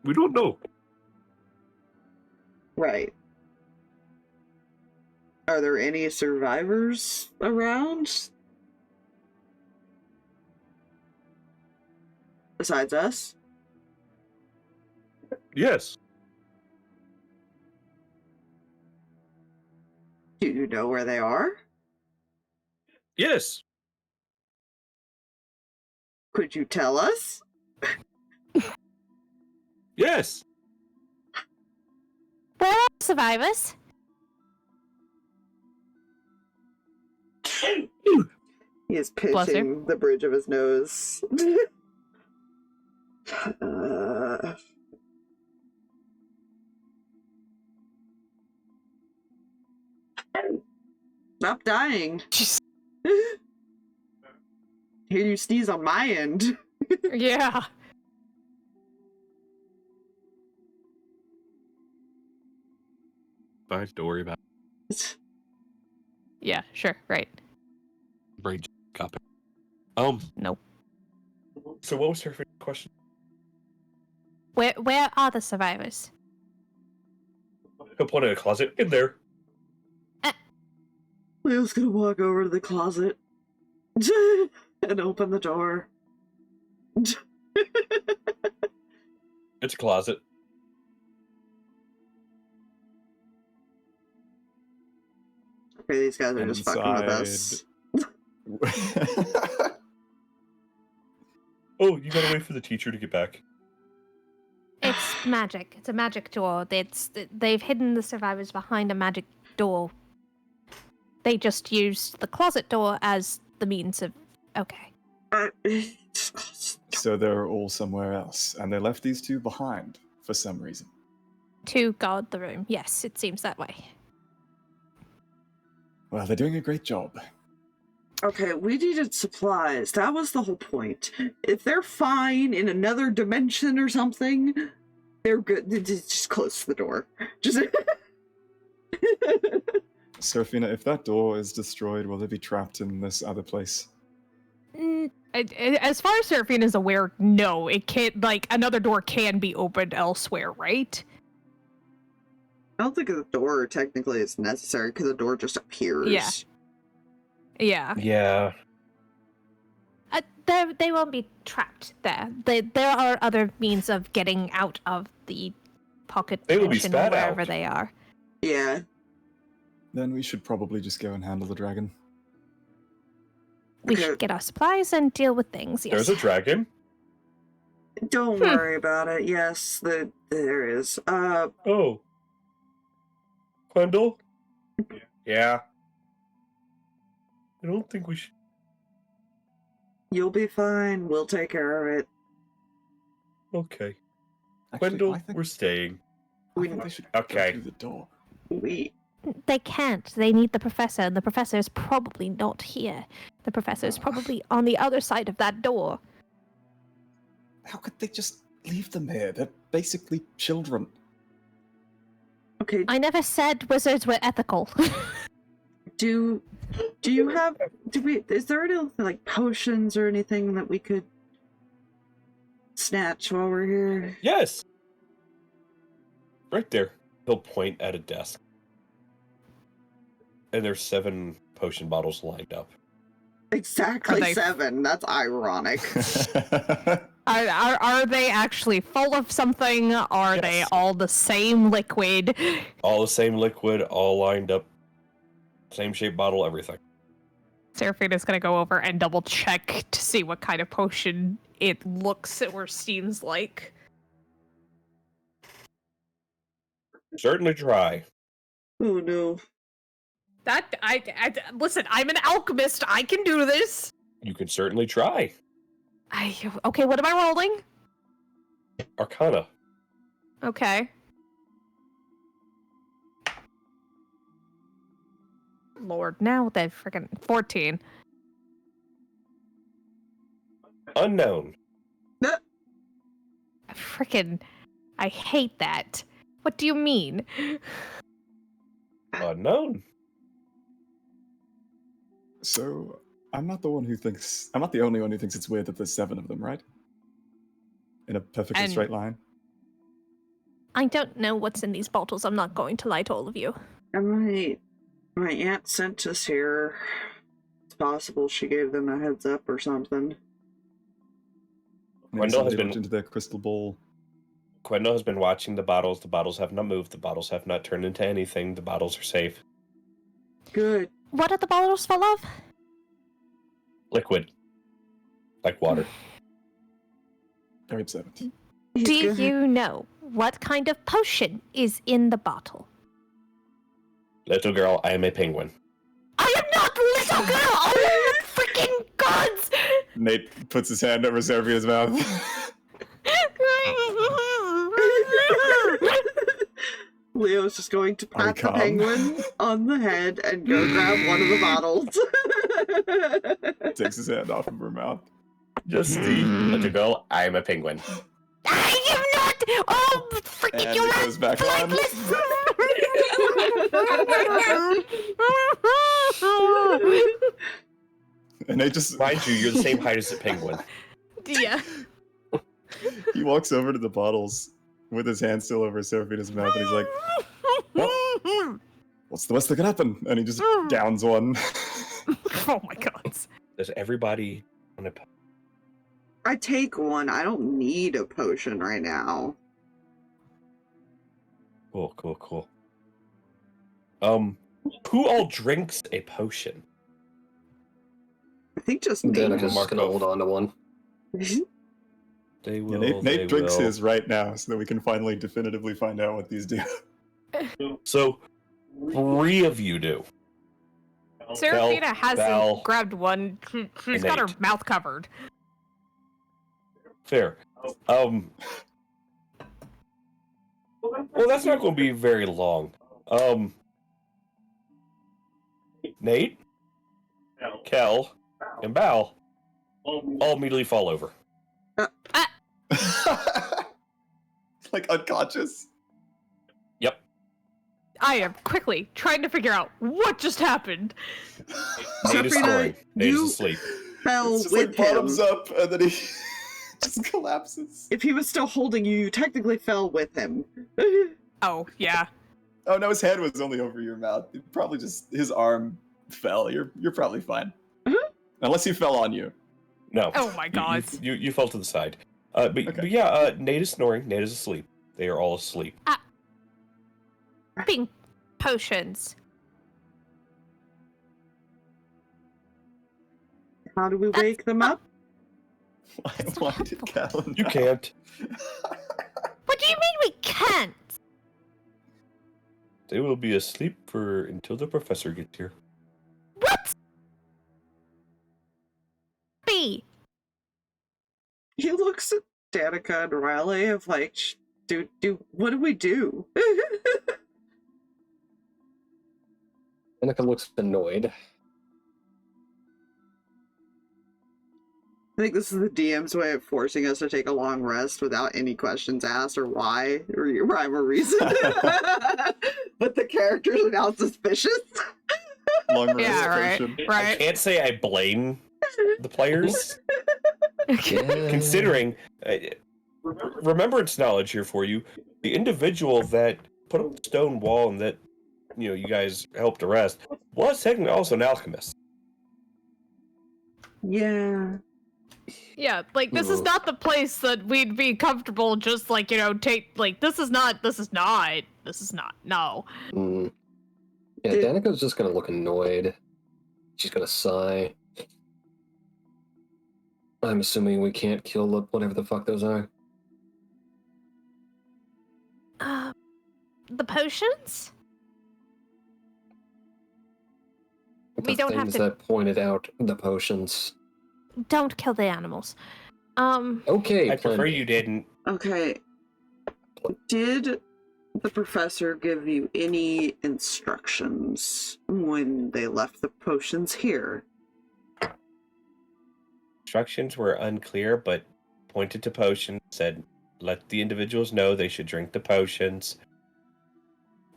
We don't know. Right. Are there any survivors around? Besides us? Yes. Do you know where they are? Yes. Could you tell us? Yes. Where are the survivors? He is Bless her. pinching the bridge of his nose. Stop dying. Hear you sneeze on my end. Yeah. Fine, don't worry about Yeah, sure, right. it. Brain got it. Nope. So what was her question? Where are the survivors? He'll point in a closet. In there. Leo's gonna walk over to the closet and open the door. It's a closet. Okay, these guys are just fucking with us. Oh, you gotta wait for the teacher to get back. It's magic. It's a magic door. They've hidden the survivors behind a magic door. They just used the closet door as the means of... Okay. So they're all somewhere else, and they left these two behind for some reason. To guard the room. Yes, it seems that way. Well, they're doing a great job. Okay, we needed supplies. That was the whole point. If they're fine in another dimension or something, they're good. Just close the door. Just. Seraphina, if that door is destroyed, will they be trapped in this other place? As far as Seraphina is aware, no, it can't. Like, another door can be opened elsewhere, right? I don't think the door technically is necessary because the door just appears. Yeah. Yeah. Yeah. They won't be trapped there. There are other means of getting out of the pocket They will be dimension spat wherever out. they are. Yeah. Then we should probably just go and handle the dragon. We Okay. should get our supplies and deal with things. Yes. There's a dragon. Don't worry about it. Yes, there is. Oh. Quendel? Yeah. I don't think we should. You'll be fine. We'll take care of it. Okay. Actually, Quendel, I think, we're staying. I think they should Okay. go through the door. We They can't. They need the professor, and the professor is probably not here. The professor is probably on the other side of that door. How could they just leave them here? They're basically children. okay. I never said wizards were ethical. Do you have? Is there any like potions or anything that we could snatch while we're here? Yes. Right there. He'll point at a desk. And there's 7 potion bottles lined up. Exactly Are they- 7. That's ironic. Are they actually full of something? Are they Yes. all the same liquid? All the same liquid, all lined up. Same shape bottle, everything. Seraphina's gonna go over and double check to see what kind of potion it looks or seems like. Certainly try. Oh no. That I listen. I'm an alchemist. I can do this. You can certainly try. Okay. What am I rolling? Arcana. Okay. Lord, now they're freaking 14. Unknown. Freaking, I hate that. What do you mean? Unknown. So, I'm not the only one who thinks it's weird that there's 7 of them, right? In a perfectly And- straight line. I don't know what's in these bottles. I'm not going to lie to all of you. And my aunt sent us here. It's possible she gave them a heads up or something. Maybe Wendell has somebody been- looked into their crystal ball. Quendel has been watching the bottles. The bottles have not moved. The bottles have not turned into anything. The bottles are safe. Good. What are the bottles full of? Liquid. Like water. Very observant. Do you know what kind of potion is in the bottle? Little girl, I am a penguin. I am not the little girl! Oh my freaking gods! Nate puts his hand over Seraphina's mouth. Leo's just going to pat the penguin on the head and go grab one of the bottles. Takes his hand off of her mouth. Just the little girl, I am a penguin. I am not! Oh, freaking And you it goes back on. And they just... Mind you, you're the same height as a penguin. Yeah. He walks over to the bottles with his hand still over Seraphina's mouth, and he's like, what's the worst that could happen? And he just downs one. Oh my god. Does everybody want to... I take one. I don't need a potion right now. Cool. Who all drinks a potion? I think just Nate. Danica's gonna hold on to one. They Yeah, will. Nate drinks his right now so that we can finally definitively find out what these do. So, 3 of you do. Seraphina hasn't Val, grabbed one. She's got her Nate. mouth covered. Fair. Well, that's not going to be very long. Nate, Kel, and Bal all immediately fall over. Like unconscious. Yep. I am quickly trying to figure out what just happened. Nate is Seraphina, snoring. Nate is you- asleep. Fell It's just with like him. bottoms up, and then he just collapses. If he was still holding you, you technically fell with him. Oh, yeah. Oh no, his head was only over your mouth. It probably just his arm fell. You're probably fine. Unless he fell on you. No. Oh my god. You fell to the side. But Okay. yeah, Nate is snoring. Nate is asleep. They are all asleep. Being potions. How do we wake them up? Why did Callan You die? can't. What do you mean we can't? They will be asleep until the professor gets here. What? B. He looks at Danika and Riley of like, dude, what do we do? Danica looks annoyed. I think this is the DM's way of forcing us to take a long rest without any questions asked or why or rhyme or reason. But the characters are now suspicious. Long rest Yeah, right. potion. I Right. can't say I blame the players, Yeah. considering remembrance knowledge here for you. The individual that put up the stone wall and that you guys helped arrest was technically also an alchemist. Yeah. Yeah, like this is Ooh. not the place that we'd be comfortable just like, take like this is not no. Mm. Yeah, Danica's just gonna look annoyed. She's gonna sigh. I'm assuming we can't kill whatever the fuck those are. The potions? The We don't have things to- that pointed out the potions. Don't kill the animals. Okay, I plan prefer B. you didn't. Okay. Did the professor give you any instructions when they left the potions here? Instructions were unclear, but pointed to potions, said, let the individuals know they should drink the potions,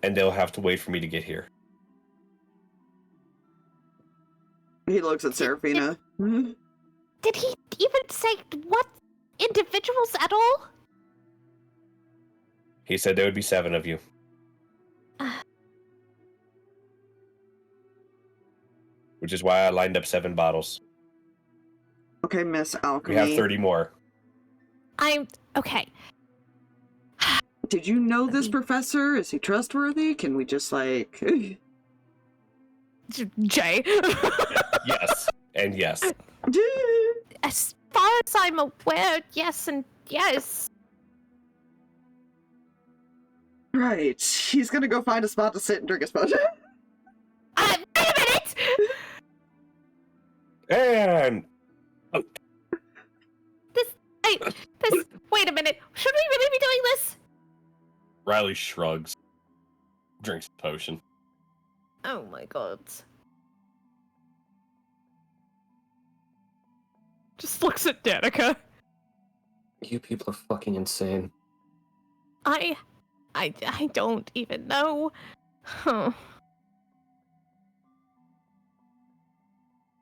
and they'll have to wait for me to get here. He looks at Seraphina. Did he even say what individuals at all? He said there would be 7 of you. Which is why I lined up 7 bottles. Okay, Miss We Alchemy. have 30 more. I'm okay. Did you know this professor? Is he trustworthy? Can we just like... Jay. Yes, and yes. As far as I'm aware, yes and yes. Right. He's gonna go find a spot to sit and drink his potion. Wait a minute! And Wait a minute. Should we really be doing this? Riley shrugs, drinks the potion. Oh my god. Just looks at Danika. You people are fucking insane. I don't even know. Huh.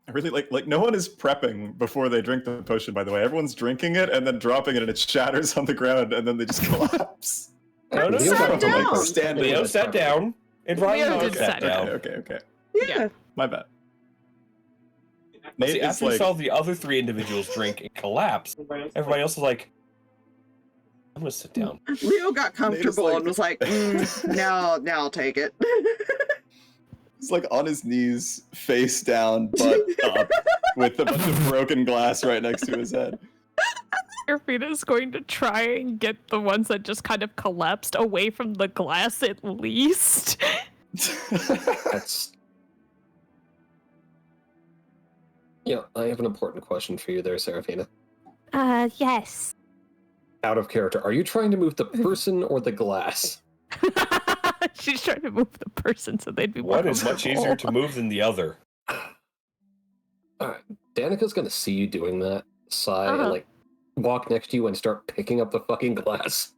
I really like no one is prepping before they drink the potion, by the way. Everyone's drinking it and then dropping it and it shatters on the ground and then they just collapse. No, no, Leo sat no. down. Stand Leo sat down, and Riley Leo did sat sit down. Okay. Yeah. My bad. Nate See, is after we like, saw the other three individuals drink and collapse, everybody else was like, I'm gonna sit down. Leo got comfortable like- and was like, now I'll take it. he's like on his knees, face down, butt up, with a bunch of broken glass right next to his head. Seraphina's going to try and get the ones that just kind of collapsed away from the glass at least. That's... Yeah, I have an important question for you there, Seraphina. Yes. Out of character, are you trying to move the person or the glass? She's trying to move the person so they'd be One more is much comfortable. easier to move than the other. Alright, Danika's gonna see you doing that, sigh, Uh-huh. and like walk next to you and start picking up the fucking glass.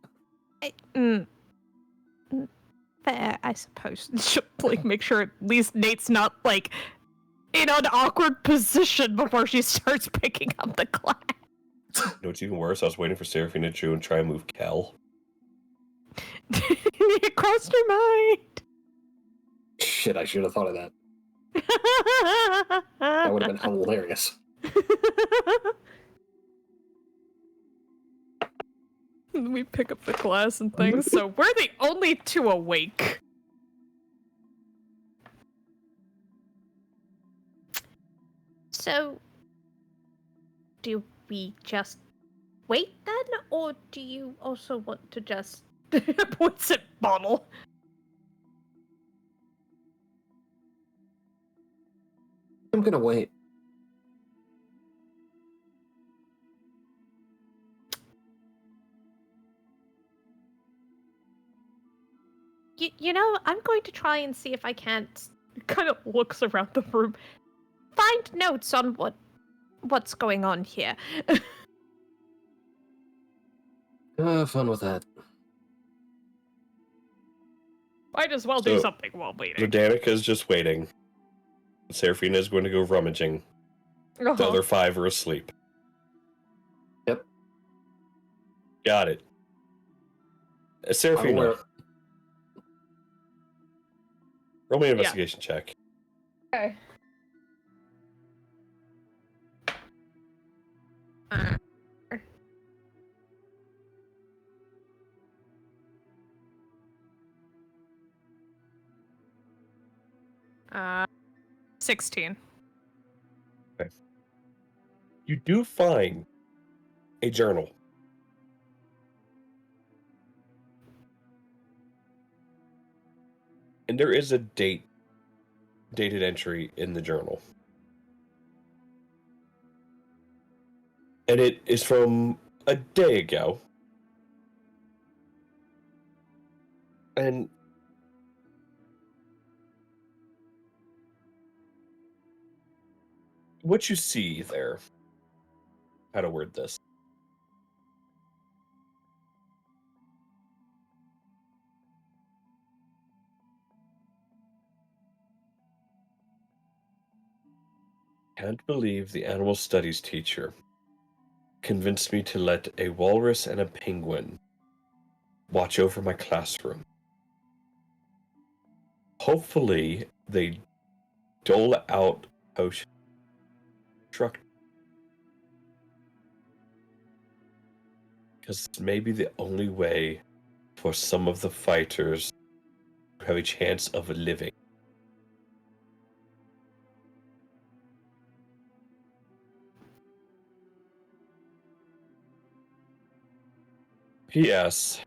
Fair, I suppose. She'll, like, make sure at least Nate's not, like, in an awkward position before she starts picking up the glass. You know what's even worse? I was waiting for Seraphina to try and move Kel. It crossed her mind. Shit, I should have thought of that. That would have been hilarious. We pick up the glass and things, so we're the only two awake. So, do we just wait then, or do you also want to just... What's it, bottle? I'm gonna wait. You know, I'm going to try and see if I can't Kind of looks around the room. find notes on what's going on here. Have fun with that. Might as well do So- something while So waiting. Danika's just waiting. Seraphina is going to go rummaging. The Uh-huh. other five are asleep. Yep. Got it. I'm Seraphina, aware- roll me an investigation check. Okay. Uh, 16. You do find a journal. And there is a dated entry in the journal. And it is from a day ago. And what you see there, how to word this. Can't believe the animal studies teacher convinced me to let a walrus and a penguin watch over my classroom. Hopefully, they dole out potion truck. Because it's maybe the only way for some of the fighters to have a chance of living. P.S.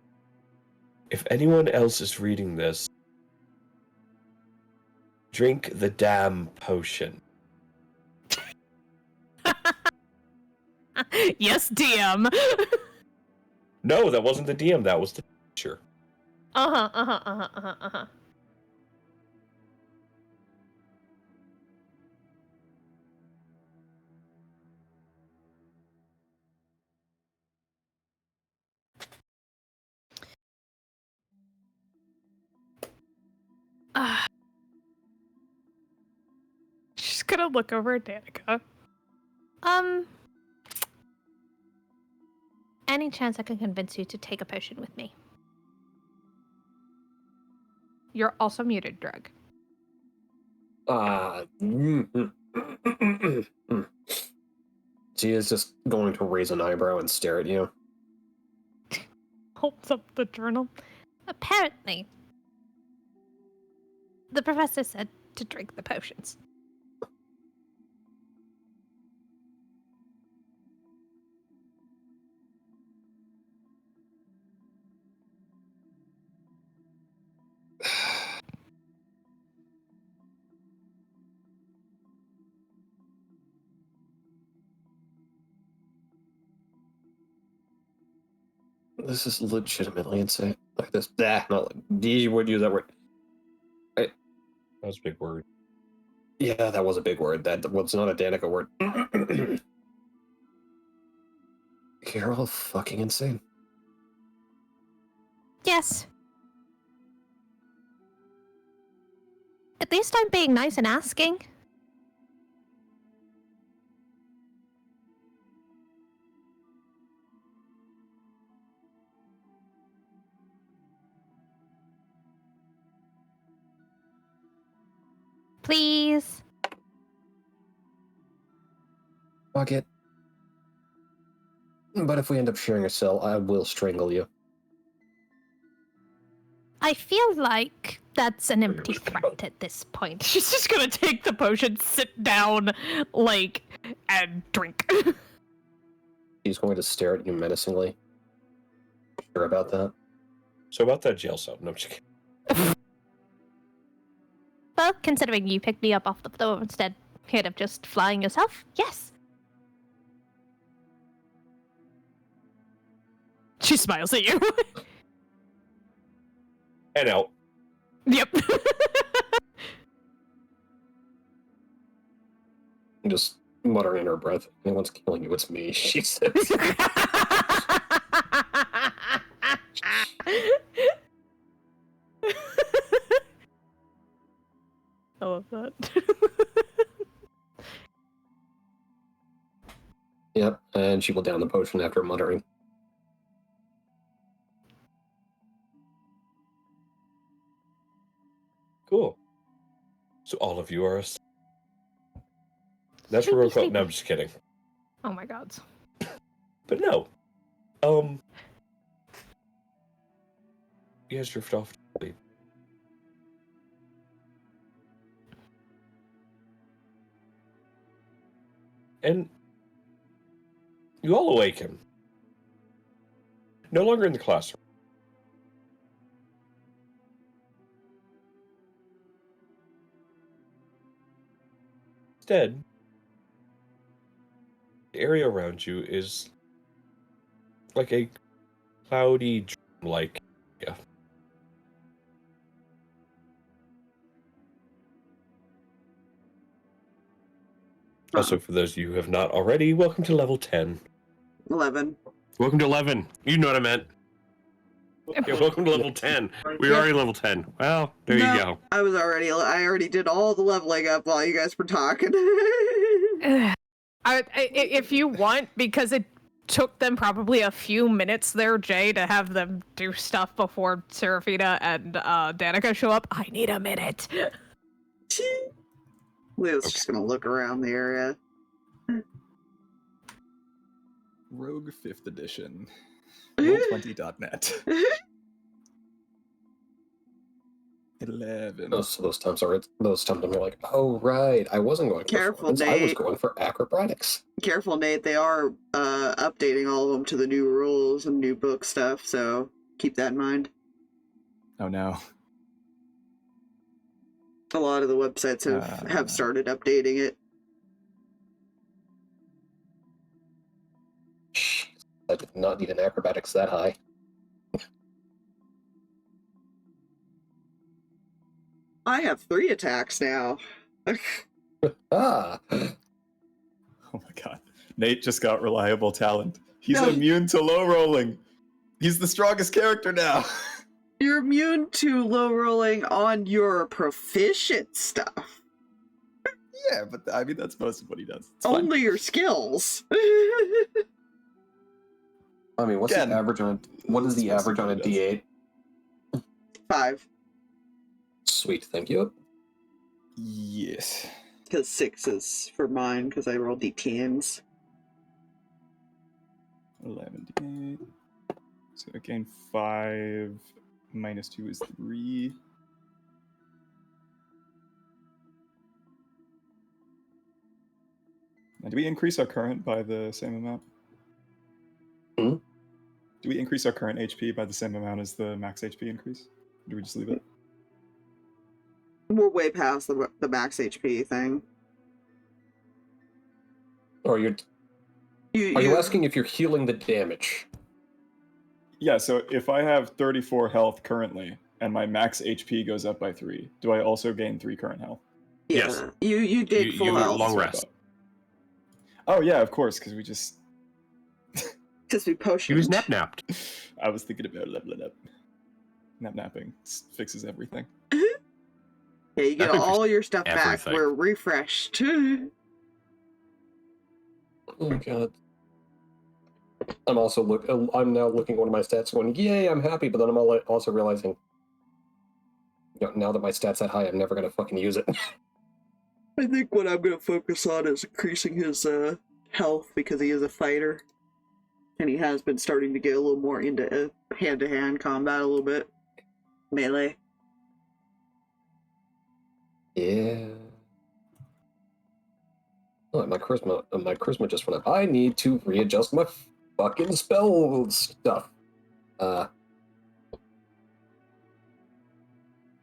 if anyone else is reading this, drink the damn potion. Yes, DM. No, that wasn't the DM. That was the teacher. She's gonna look over at Danika. Any chance I can convince you to take a potion with me? You're also muted, Drug. She is just going to raise an eyebrow and stare at you. Holds up the journal. Apparently, the professor said to drink the potions. This is legitimately insane. Like this, not like you would use that word. That was a big word. Yeah, that was a big word. That was not a Danika word. You're all fucking insane. Yes. At least I'm being nice and asking. Please. Fuck it. But if we end up sharing a cell, I will strangle you. I feel like that's an empty threat at this point. She's just gonna take the potion, sit down, and drink. He's going to stare at you menacingly. Sure about that? So about that jail cell. No, I'm just kidding. Well, considering you picked me up off the floor instead of just flying yourself, yes. She smiles at you. And out. Yep. Just muttering in her breath. Anyone's killing you, it's me, she says. I love that. Yep, and she will down the potion after muttering. Cool. So all of you are. That's where we're called. No, I'm just kidding. Oh my god. But no. You guys drift off to sleep. And you all awaken. No longer in the classroom. Instead, the area around you is like a cloudy, dream-like area. Also, for those of you who have not already, welcome to level 10. 11. Welcome to 11. You know what I meant. Yeah, welcome to level 10. We're already level 10. Well, there you go. I already did all the leveling up while you guys were talking. If you want, because it took them probably a few minutes there, Jay, to have them do stuff before Seraphina and Danika show up, I need a minute. Leo's just gonna look around the area. Rogue 5th edition. Roll20.net. 11. Those times are like, oh right, I wasn't going for Careful, performance, I was Nate. going for acrobatics. Careful, Nate. They are updating all of them to the new rules and new book stuff, so keep that in mind. Oh no. A lot of the websites have started updating it. I did not need an acrobatics that high. I have 3 attacks now. Ah! Oh my god. Nate just got reliable talent. He's No. immune to low rolling. He's the strongest character now. You're immune to low rolling on your proficient stuff. Yeah, but I mean that's most of what he does. It's fine. Only your skills. I mean, what's Again, the average on? What is the that's average on a what it D8? 5. Sweet, thank you. Yes. Because 6 is for mine, because I roll d10s. 11 d8. So again, 5 minus 2 is 3. Now, do we increase our current by the same amount? Hmm? Do we increase our current HP by the same amount as the max HP increase? Or do we just leave it? We're way past the max HP thing. Or are you asking if you're healing the damage? Yeah, so if I have 34 health currently, and my max HP goes up by 3, do I also gain 3 current health? Yeah, Yes. you gain You full have a health. long That's what I rest. thought. Oh yeah, of course, because we just... Because we He potioned. was nap-napped. I was thinking about leveling up. Napping fixes everything. Yeah, you get Napping all your stuff back. everything. We're refreshed. Oh my god. I'm now looking at one of my stats going, yay, I'm happy, but then I'm also realizing, now that my stat's that high, I'm never gonna fucking use it. I think what I'm going to focus on is increasing his health, because he is a fighter. And he has been starting to get a little more into hand-to-hand combat a little bit. Melee. Yeah. Oh, my charisma just went up. I need to readjust my fucking spell stuff. I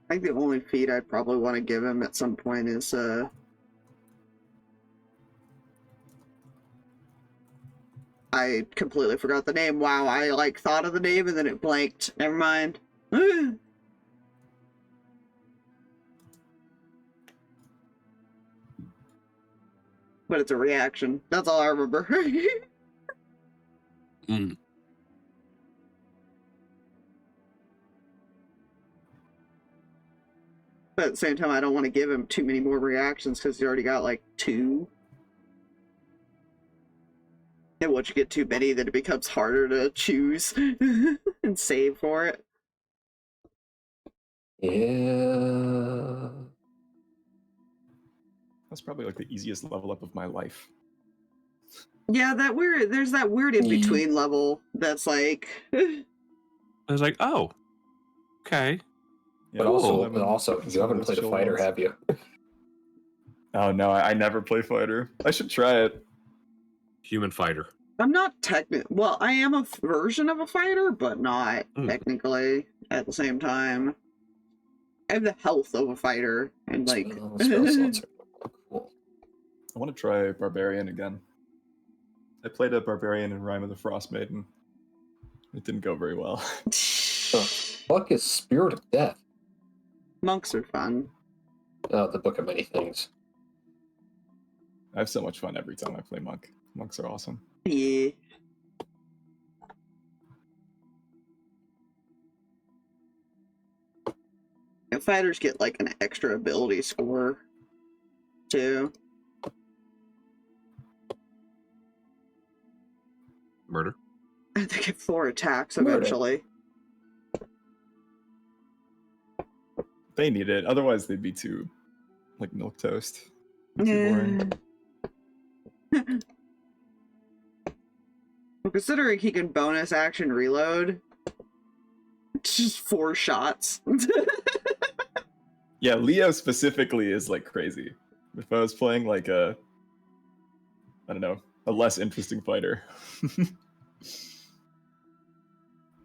think the only feat I'd probably want to give him at some point is I completely forgot the name. Wow, I thought of the name and then it blanked. Never mind. But it's a reaction. That's all I remember. Mm. But at the same time, I don't want to give him too many more reactions because he's already got like 2. And once you get too many, then it becomes harder to choose and save for it. Yeah. That's probably like the easiest level up of my life. Yeah, there's that weird in-between level that's like... I was like, oh, okay. Yeah, But Cool. also, It's you one of haven't those played a chill fighter, ones. have you? Oh no, I never play fighter. I should try it. Human fighter. I'm not well, I am a version of a fighter, but not Mm. technically at the same time. I have the health of a fighter, and like... Spell slots are cool. I want to try Barbarian again. I played a Barbarian in Rime of the Frost Maiden. It didn't go very well. Fuck is Spirit of Death? Monks are fun. Oh, the Book of Many Things. I have so much fun every time I play Monk. Monks are awesome. Yeah. And fighters get like an extra ability score too. Murder. They get 4 attacks Murder. eventually. They need it, otherwise they'd be too like milquetoast. Too boring. Well, considering he can bonus action reload, it's just 4 shots. Yeah, Leo specifically is like crazy. If I was playing like a less interesting fighter.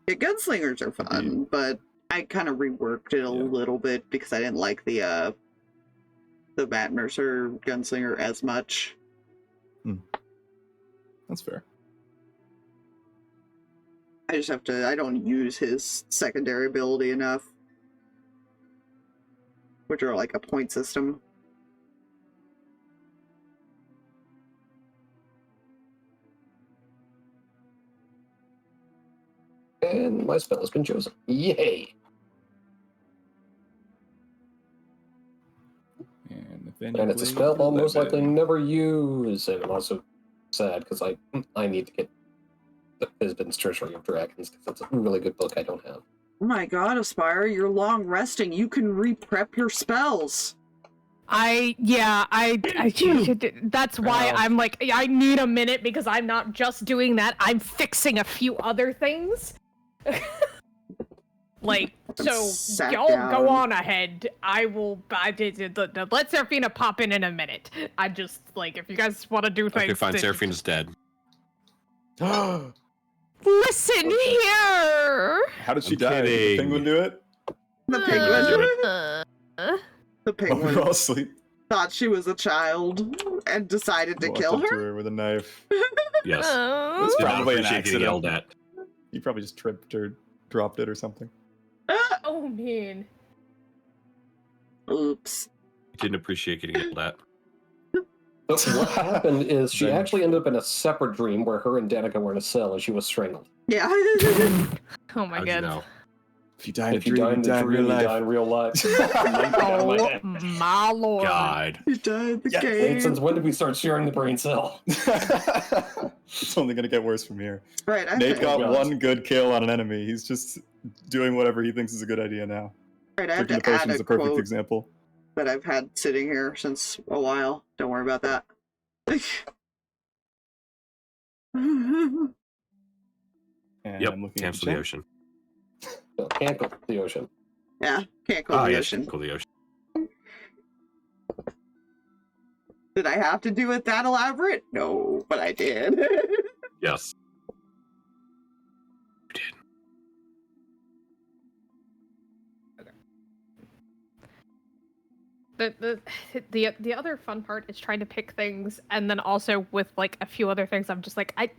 Yeah, gunslingers are fun, but I kind of reworked it a little bit because I didn't like the Matt Mercer gunslinger as much. That's fair. I just have to, I don't use his secondary ability enough. Which are like a point system. And my spell has been chosen. Yay! And Nathaniel And it's a Blade spell I'll most 11. likely never use. And I'm also sad because I need to get the Fizbin's Treasury of Dragons because it's a really good book I don't have. Oh my god, Aspire, you're long resting. You can re-prep your spells. That's why I'm like, I need a minute because I'm not just doing that. I'm fixing a few other things. Like, so y'all go on ahead. Let Seraphina pop in a minute. I just, like, if you guys want to do things. Okay, fine. Seraphina's dead. Listen here! How did she I'm die? Did the kidding. penguin do it? The penguin, the While we were all penguin asleep. thought she was a child and decided to Walked kill up to her. with a knife. Yes. It's Did not probably an appreciate getting accident. yelled at. You probably just tripped or dropped it or something. Oh, man. Oops. Didn't appreciate getting yelled at. But what happened is she Then- actually ended up in a separate dream where her and Danika were in a cell and she was strangled. Yeah. Oh my How'd you god. know? If you die in a If you dream, die in the dream, you die in real life. Oh my lord. God. You died the Yeah, game. Since when did we start sharing the brain cell? It's only going to get worse from here. Right, I Nate have, got God. one good kill on an enemy. He's just doing whatever he thinks is a good idea now. right, I have Drinking the to add potion is a a perfect quote example. that I've had sitting here since a while. Don't worry about that. And Yep. I'm looking at Cancel the the chat. ocean. No, can't go to the ocean. Yeah, can't go Ah, to the yes. ocean. Cool the ocean. Did I have to do it that elaborate? No, but I did. Yes. You did. The other fun part is trying to pick things, and then also with like a few other things, I'm just like I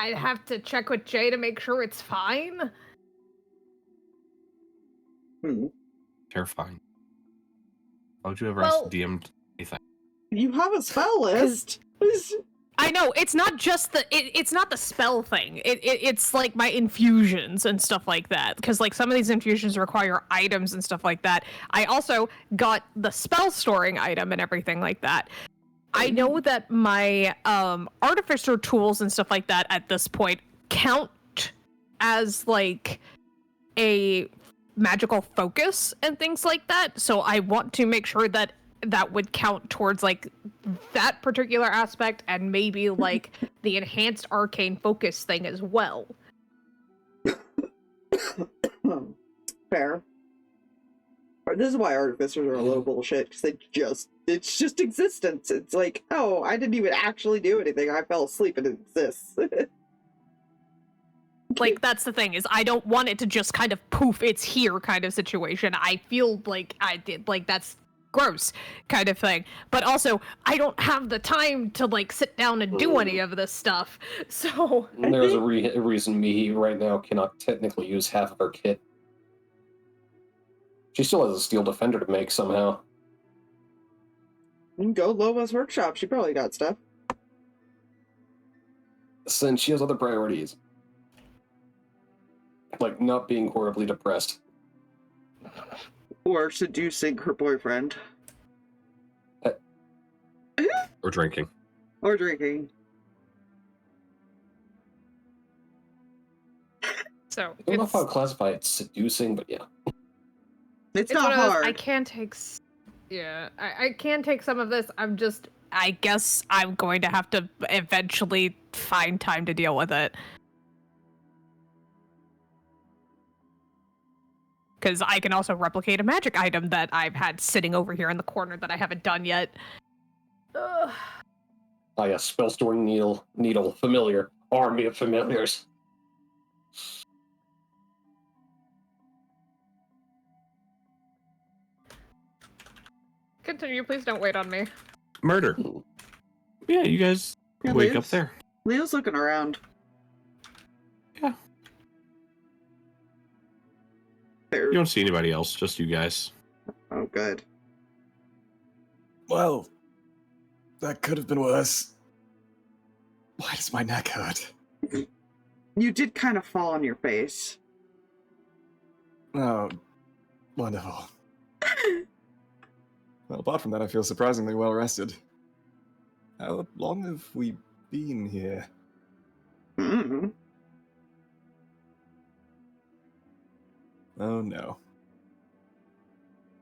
have to check with Jay to make sure it's fine. Terrifying. Why would you ever Well- ask DM'd anything? You have a spell list. I know it's not just it's not the spell thing. It's like my infusions and stuff like that. Because like some of these infusions require items and stuff like that. I also got the spell storing item and everything like that. I know that my artificer tools and stuff like that at this point count as like a magical focus and things like that. So I want to make sure that that would count towards like that particular aspect and maybe like the enhanced arcane focus thing as well. Fair. Or this is why artificers are a little bullshit, because it's just existence. It's like, oh, I didn't even actually do anything. I fell asleep and it exists. Like that's the thing is I don't want it to just kind of poof, it's here kind of situation. I feel like I did like that's gross kind of thing. But also I don't have the time to like sit down and do any of this stuff. So There's a reason Mihi right now cannot technically use half of her kit. She still has a steel defender to make somehow. You can go Lova's workshop. She probably got stuff. Since she has other priorities. Like not being horribly depressed. Or seducing her boyfriend. Or drinking. Or drinking. so I don't know if I would classify it seducing, but yeah. It's one not of those, hard. I can take I can take some of this. I guess I'm going to have to eventually find time to deal with it. Because I can also replicate a magic item that I've had sitting over here in the corner that I haven't done yet. Ugh. Ah, yes, spell storing needle, familiar, army of familiars. Continue, please don't wait on me. Murder. Yeah, you guys Yeah, wake up Leo's- there. Leo's looking around. Yeah. There. You don't see anybody else, just you guys. Oh, good. Well, that could have been worse. Why does my neck hurt? You did kind of fall on your face. Oh, wonderful. Well, apart from that, I feel surprisingly well rested. How long have we been here? Mm-hmm. Oh no.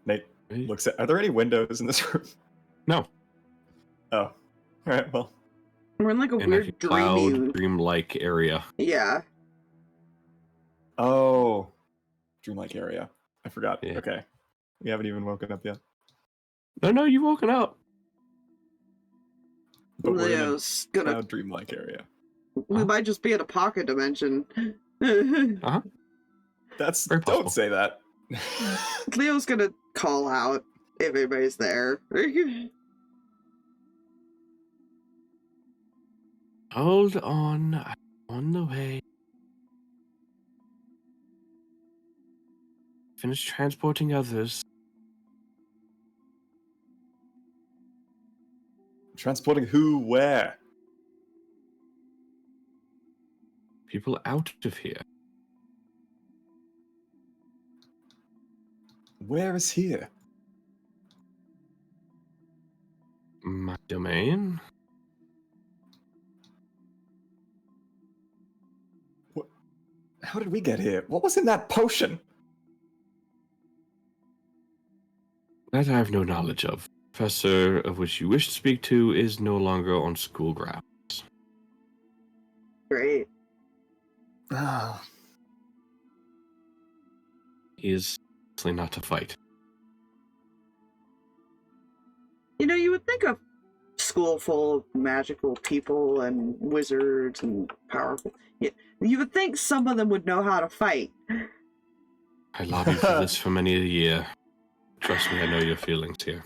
Nate Hey. looks at. Are there any windows in this room? No. Oh. Alright, well. We're in like a In weird like a cloud, dreamy. dream-like area. Yeah. Oh. Dreamlike area. I forgot. Yeah. Okay. We haven't even woken up yet. No, you've woken up. But we're in a Leo's gonna. cloud dreamlike area. We might just be in a pocket dimension. Uh-huh. That's. Very possible. Don't say that. Leo's gonna call out if anybody's there. Hold on. I'm on the way. Finish transporting others. Transporting who? Where? People out of here. Where is here? My domain? How did we get here? What was in that potion? That I have no knowledge of. Professor of which you wish to speak to is no longer on school grounds. Great. Ah. He is certainly not to fight. You know, you would think a school full of magical people and wizards and powerful. You would think some of them would know how to fight. I lobbied for this for many a year. Trust me, I know your feelings here.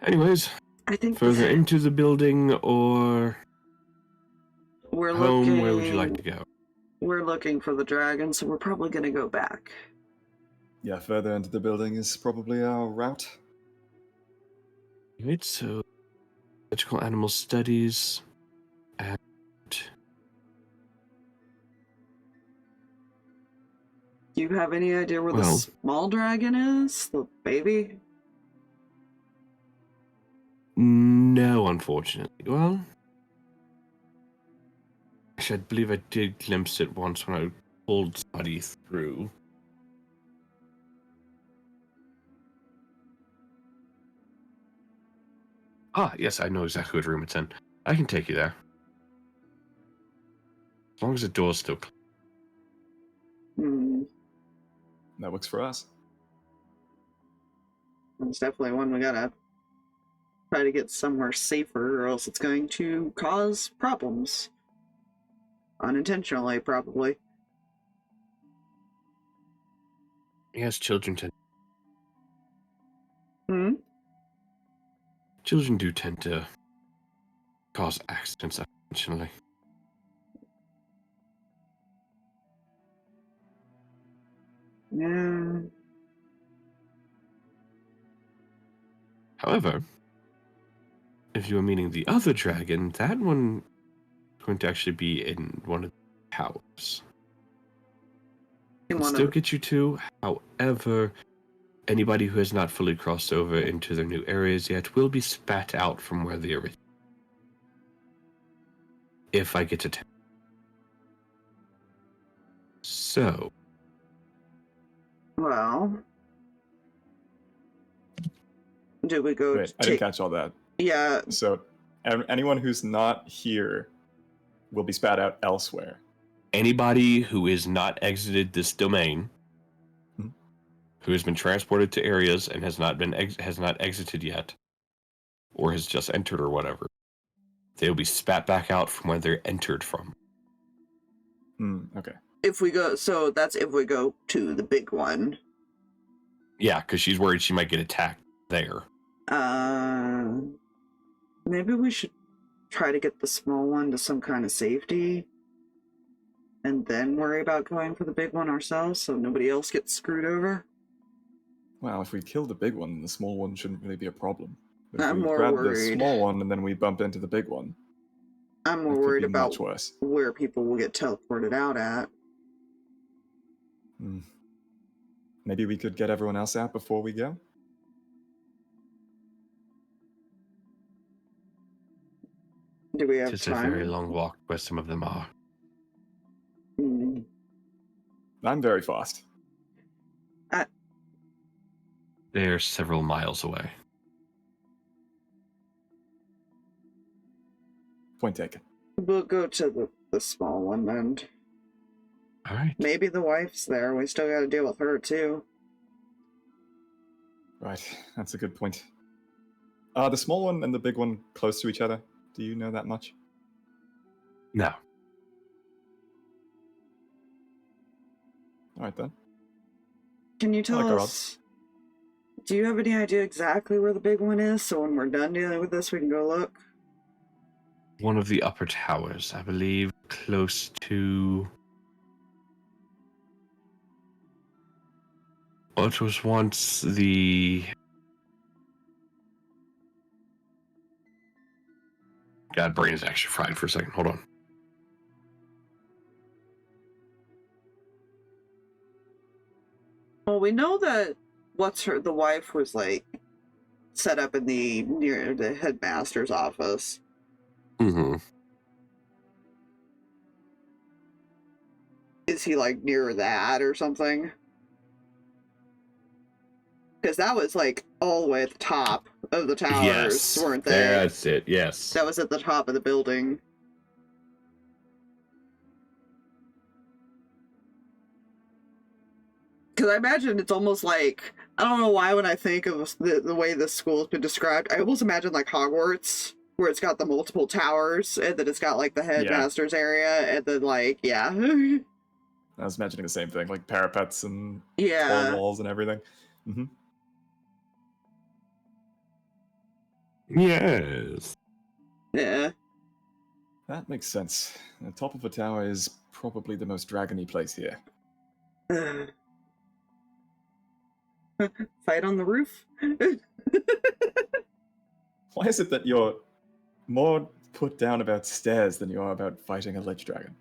Anyways, I think further into the building or we're home, looking. where would you like to go? We're looking for the dragon, so we're probably gonna go back. Yeah, further into the building is probably our route. Right, so magical animal studies and Do you have any idea where the Well- small dragon is? The baby? no, unfortunately. Well, actually, I believe I did glimpse it once when I pulled somebody through. Ah, yes, I know exactly what room it's in. I can take you there. As long as the door's still closed. Hmm. That works for us. It's definitely one we gotta try to get somewhere safer, or else it's going to cause problems. Unintentionally, probably. Yes, children tend. Hmm? Children do tend to cause accidents unintentionally. Yeah. However, if you were meaning the other dragon, that one is going to actually be in one of the towers. In Can one still of get you to. However, anybody who has not fully crossed over into their new areas yet will be spat out from where they are. If I get to town. So, well. Do we go Wait, I didn't catch all that. Yeah, So, anyone who's not here will be spat out elsewhere. anybody who is not exited this domain, Mhm. who has been transported to areas and has not been has not exited yet, or has just entered or whatever, they will be spat back out from where they're entered from. Okay. If we go, so that's if we go to the big one. Yeah, because she's worried she might get attacked there. Maybe we should try to get the small one to some kind of safety, and then worry about going for the big one ourselves, so nobody else gets screwed over. Well, if we kill the big one, the small one shouldn't really be a problem. But if I'm we more grab worried. the small one and then we bump into the big one, I'm more that could worried be about much worse. where people will get teleported out at. Maybe we could get everyone else out before we go? Do we have It's time? a very long walk where some of them are. Mm. I'm very fast. They're several miles away. Point taken. We'll go to the small one then. All right. Maybe the wife's there. We still gotta deal with her too. Right, that's a good point. Are the small one and the big one close to each other? Do you know that much? No. Alright then. Can you tell like our us? Do you have any idea exactly where the big one is? So when we're done dealing with this, we can go look. One of the upper towers, I believe, close to what was once the... God, brain is actually fried for a second. Hold on. Well, we know that the wife was like set up in near the headmaster's office. Mm-hmm. Is he like near that or something? Because that was like all the way at the top of the towers, Yes. weren't they? That's it, yes. That was at the top of the building. Because I imagine it's almost like, I don't know why when I think of the way this school has been described, I almost imagine like Hogwarts, where it's got the multiple towers, and then it's got like the headmaster's area, and then like, yeah. I was imagining the same thing, like parapets and Yeah. tall walls and everything. Mm-hmm. Yes. Yeah. That makes sense. The top of a tower is probably the most dragony place here. Fight on the roof? Why is it that you're more put down about stairs than you are about fighting a lich dragon?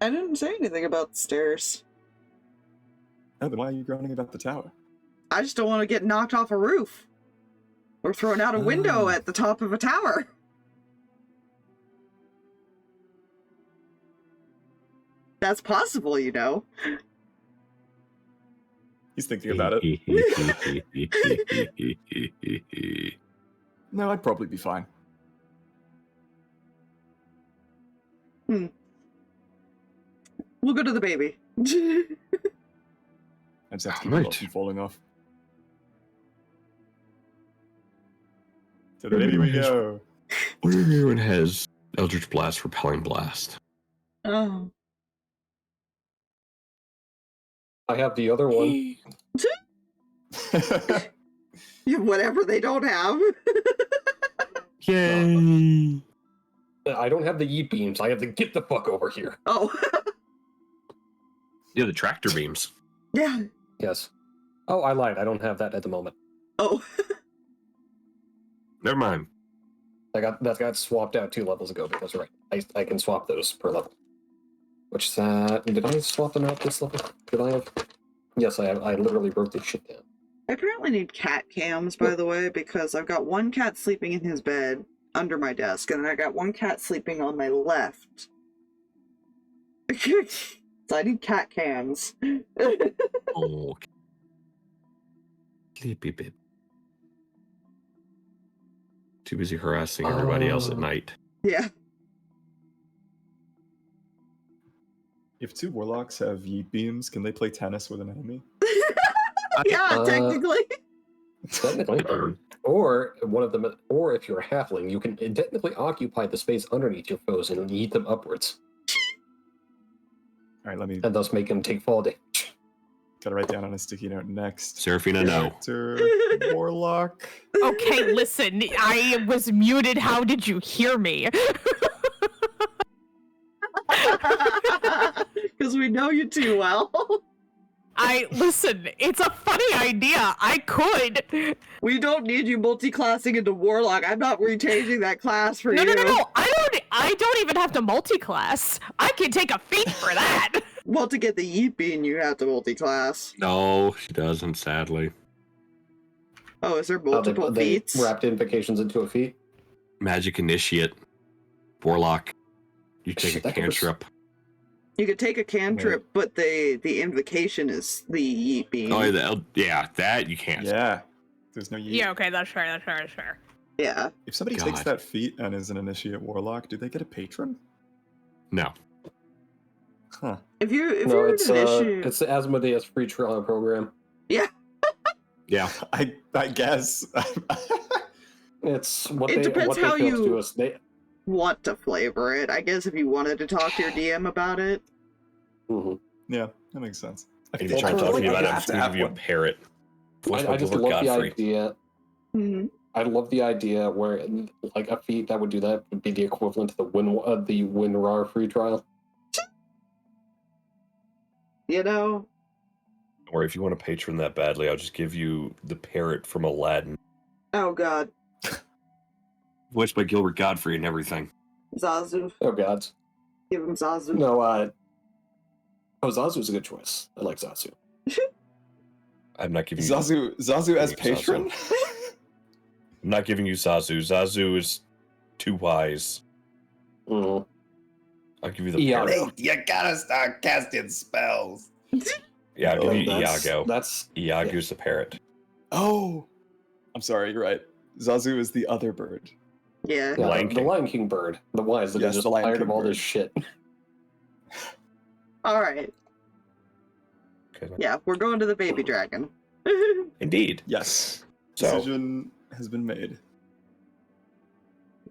I didn't say anything about the stairs. Oh, then why are you groaning about the tower? I just don't want to get knocked off a roof. Or thrown out a window at the top of a tower. That's possible, you know. He's thinking about it. No, I'd probably be fine. We'll go to the baby. I just have to keep Right. it from falling off. To the baby we go. Everyone has Eldritch Blast, Repelling Blast. Oh. I have the other one. Whatever they don't have. Yay! I don't have the yeet beams. I have the get the fuck over here. Oh. Yeah, the tractor beams. Yeah. Yes. Oh, I lied. I don't have that at the moment. Oh. Never mind. That got swapped out 2 levels ago because right, I can swap those per level. Which did I swap them out this level? Did I have? Yes, I have. I literally wrote this shit down. I apparently need cat cams, by the way, because I've got one cat sleeping in his bed under my desk, and then I got one cat sleeping on my left. So I need cat cams. Oh. Sleepy bit. Too busy harassing everybody else at night. Yeah. If 2 warlocks have yeet beams, can they play tennis with an enemy? Yeah, technically. Technically, or one of them, or if you're a halfling, you can technically occupy the space underneath your foes and yeet them upwards. right, let me and thus make him take fall damage. gotta write down on a sticky note next. Seraphina, no. Character, Warlock. Okay, listen, I was muted. How did you hear me? Because we know you too well. Listen, it's a funny idea. I could. We don't need you multi-classing into Warlock. I'm not rechanging that class for No, you. no. I don't even have to multi-class. I can take a feat for that. Well, to get the Yeet Bean, you have to multi-class. No, she doesn't, sadly. Oh, is there multiple they feats? wrapped invocations into a feat? Magic Initiate. Warlock. You take Shit, a that could be- cantrip. You could take a cantrip, but the invocation is the Yeet Bean. Oh, yeah, that you can't. Yeah. There's no yeet. Yeah, okay, that's fair. Yeah. If somebody God. takes that feat and is an initiate warlock, do they get a patron? No. Huh. If No, you're it's an issue... the Asmodeus free trial program. Yeah. I guess. It's what It they depends what how they failed to you- do is they. want to flavor it. I guess if you wanted to talk to your DM about it. Mhm. Yeah, that makes sense. I If think you're trying to Well, talk to me you about it, I'm have just to going to have give you a one. parrot. Voiced I by just Gilbert love Godfrey. the idea. Mm-hmm. I love the idea where like a feat that would do that would be the equivalent to the WinRAR free trial. You know? Or if you want a patron that badly, I'll just give you the parrot from Aladdin. Oh god. Voiced by Gilbert Godfrey and everything. Zazu. Oh gods. Give him Zazu. No, Zazu's a good choice. I like Zazu. I'm not giving you Zazu as Zazu. patron? I'm not giving you Zazu. Zazu is too wise. Mhm. I'll give you the Iago. parrot. You gotta start casting spells. Yeah, I'll give you That's- Iago. That's Iago's the parrot. Oh! I'm sorry, you're right. Zazu is the other bird. Yeah. yeah, Lion the King. Lion King bird. The wise that Yes, is just the Lion tired King of all bird. this shit. Alright. Okay. Yeah, we're going to the baby dragon. Indeed. Yes. So, Decision has been made.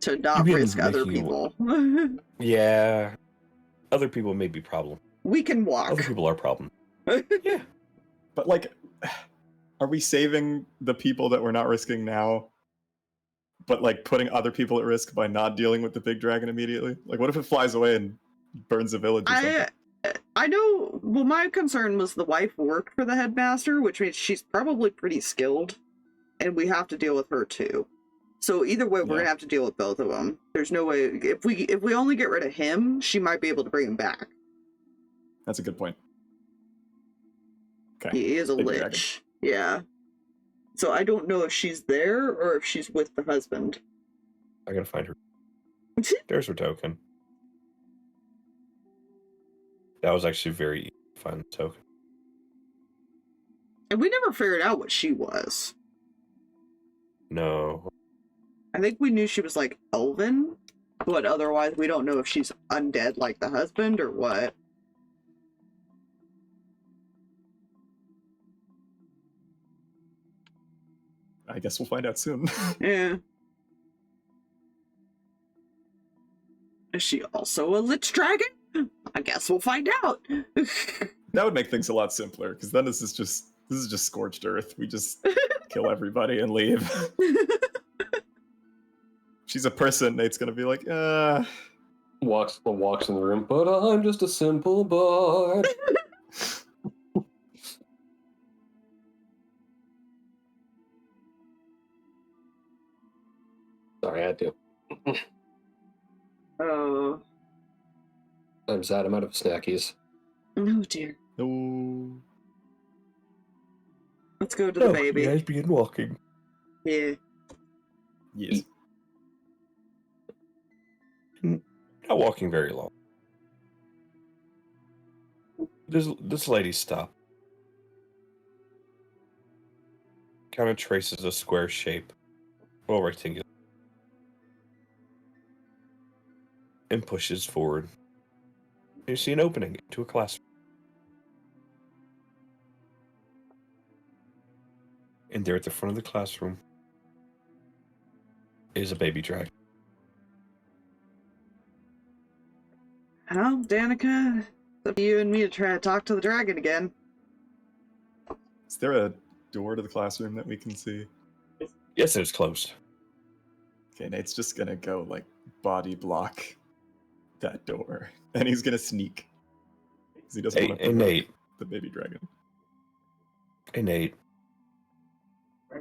To not You've been risk other making- people. yeah. Other people may be problem. We can walk. Other people are problem. But, like, are we saving the people that we're not risking now, but, like, putting other people at risk by not dealing with the big dragon immediately? Like, what if it flies away and burns a village or something? I know, well, my concern was the wife worked for the headmaster, which means she's probably pretty skilled, and we have to deal with her too. So either way, we're Yeah. gonna have to deal with both of them. There's no way, if we only get rid of him, she might be able to bring him back. That's a good point. Okay. He is a Big dragon. lich. Yeah. So I don't know if she's there or if she's with the husband. I gotta find her. There's her token. That was actually very easy to find the token. And we never figured out what she was. No. I think we knew she was like elven, but otherwise we don't know if she's undead like the husband or what. I guess we'll find out soon. Yeah. Is she also a lich dragon? I guess we'll find out. That would make things a lot simpler, because then this is just scorched earth. We just kill everybody and leave. She's a person. Nate's gonna be like, Walks in the room, but I'm just a simple bard. Sorry, I had to. Oh. I'm sad. I'm out of snackies. Oh dear. no. Let's go to the baby. You guys begin walking. Yeah. Yes. Not walking very long. This lady stopped. Kind of traces a square shape. Well, rectangular. And pushes forward. You see an opening into a classroom. And there at the front of the classroom is a baby dragon. Well, Danika, Up to you and me to try to talk to the dragon again. Is there a door to the classroom that we can see? Yes, it's closed. Okay, Nate's just gonna go, like, body block that door. And he's gonna sneak. Because he doesn't want to Hey, Nate. the baby dragon. Hey, Nate.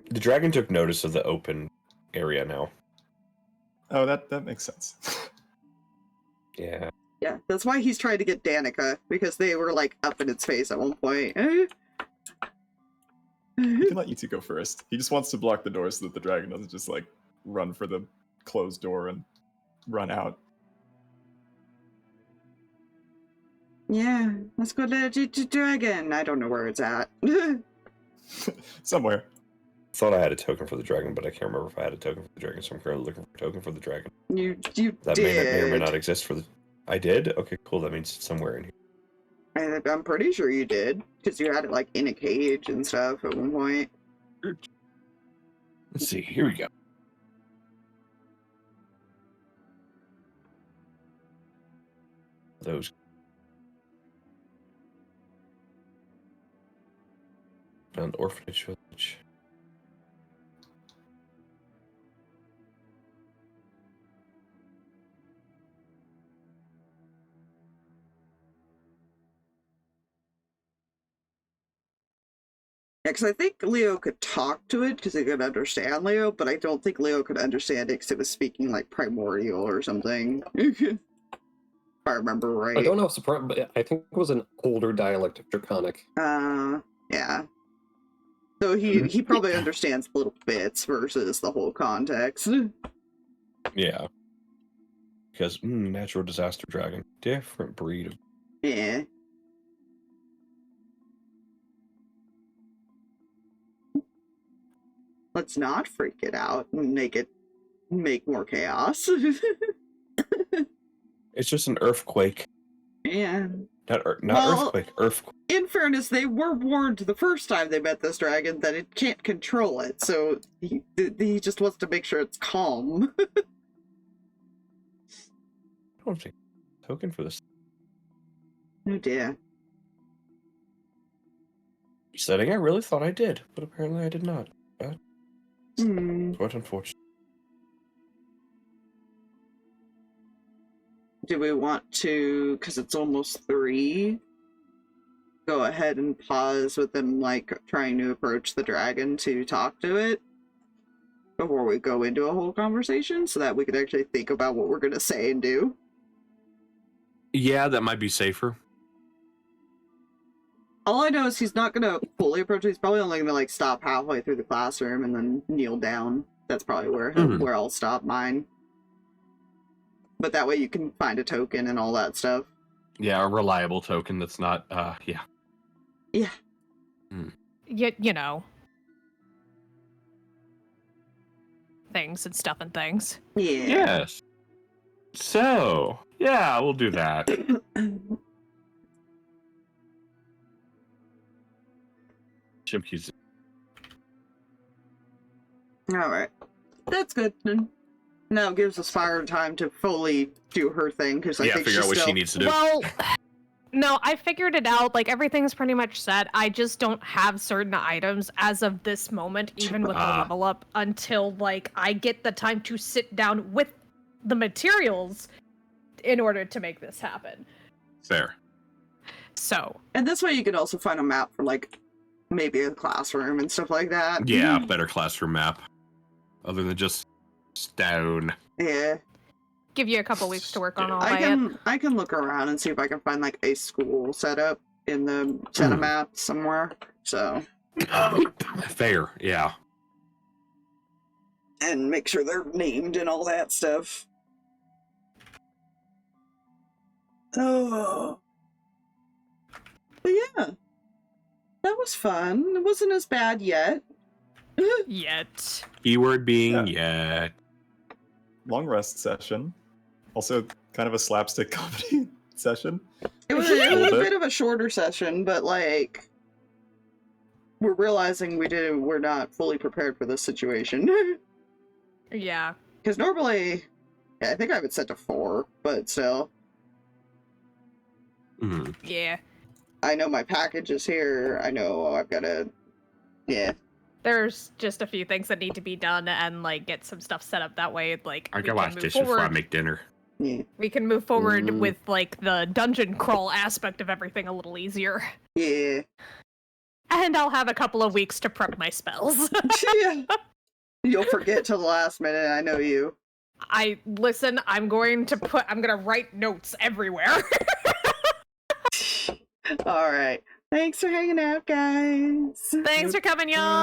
The dragon took notice of the open area now. Oh, that makes sense. Yeah. Yeah, that's why he's trying to get Danika, because they were, like, up in its face at one point. He can let you two go first. He just wants to block the door so that the dragon doesn't just, like, run for the closed door and run out. Yeah, let's go to the dragon. I don't know where it's at. Somewhere. Thought I had a token for the dragon, but I can't remember if I had a token for the dragon, so I'm currently looking for a token for the dragon. You That did. may or may not exist for the... I did? Okay, cool. That means it's somewhere in here. I'm pretty sure you did, because you had it, like, in a cage and stuff at one point. Let's see. Here we go. Those... An orphanage village. Yeah, because I think Leo could talk to it because he could understand Leo, but I don't think Leo could understand it because it was speaking like primordial or something. If I remember right. I don't know if it's but I think it was an older dialect of Draconic. Yeah. So he probably understands little bits versus the whole context. Yeah. Because, natural disaster dragon. Different breed of... Yeah. Let's not freak it out and make more chaos. It's just an earthquake. Yeah. Not Well, earthquake, earthquake. In fairness, they were warned the first time they met this dragon that it can't control it, so he just wants to make sure it's calm. I don't think token for this Oh dear. setting. I really thought I did, but apparently I did not. Hmm. Quite unfortunate. Do we want to, because it's almost 3, go ahead and pause with them, like, trying to approach the dragon to talk to it before we go into a whole conversation so that we could actually think about what we're going to say and do? Yeah, that might be safer. All I know is he's not going to fully approach it. He's probably only going to, like, stop halfway through the classroom and then kneel down. That's probably where I'll stop mine. But that way you can find a token and all that stuff. Yeah, a reliable token that's not, yeah. Yeah. You know. Things and stuff and things. Yeah. Yes. So, yeah, we'll do that. Chimkey's... Alright. That's good. Now it gives us Fire time to fully do her thing, because I think figure she's out what still... she needs to do. Well, no, I figured it out. Like, everything's pretty much set. I just don't have certain items as of this moment, even with the level up, until, like, I get the time to sit down with the materials in order to make this happen. Fair. So. And this way you could also find a map for, like, maybe a classroom and stuff like that. Yeah, better classroom map. Other than just stone. Yeah. Give you a couple weeks to work on all I that. can look around and see if I can find, like, a school setup in the set of maps somewhere. So. Fair, yeah. And make sure they're named and all that stuff. Oh. But yeah. That was fun. It wasn't as bad yet. Yet. Keyword being yet. Long rest session. Also, kind of a slapstick comedy session. It was a bit of a shorter session, but, like, we're realizing we're not fully prepared for this situation. Yeah. Because normally, I think I have it set to 4, but still. Mhm. Yeah. I know my package is here. I know I've got to... Yeah. There's just a few things that need to be done and, like, get some stuff set up that way, like, I we can can wash move dishes before I forward. make dinner. Yeah. We can move forward Mm. with, like, the dungeon crawl aspect of everything a little easier. Yeah. And I'll have a couple of weeks to prep my spells. Yeah. You'll forget till the last minute, I know you. I'm gonna write notes everywhere. Alright. Thanks for hanging out, guys. Thanks for coming, y'all.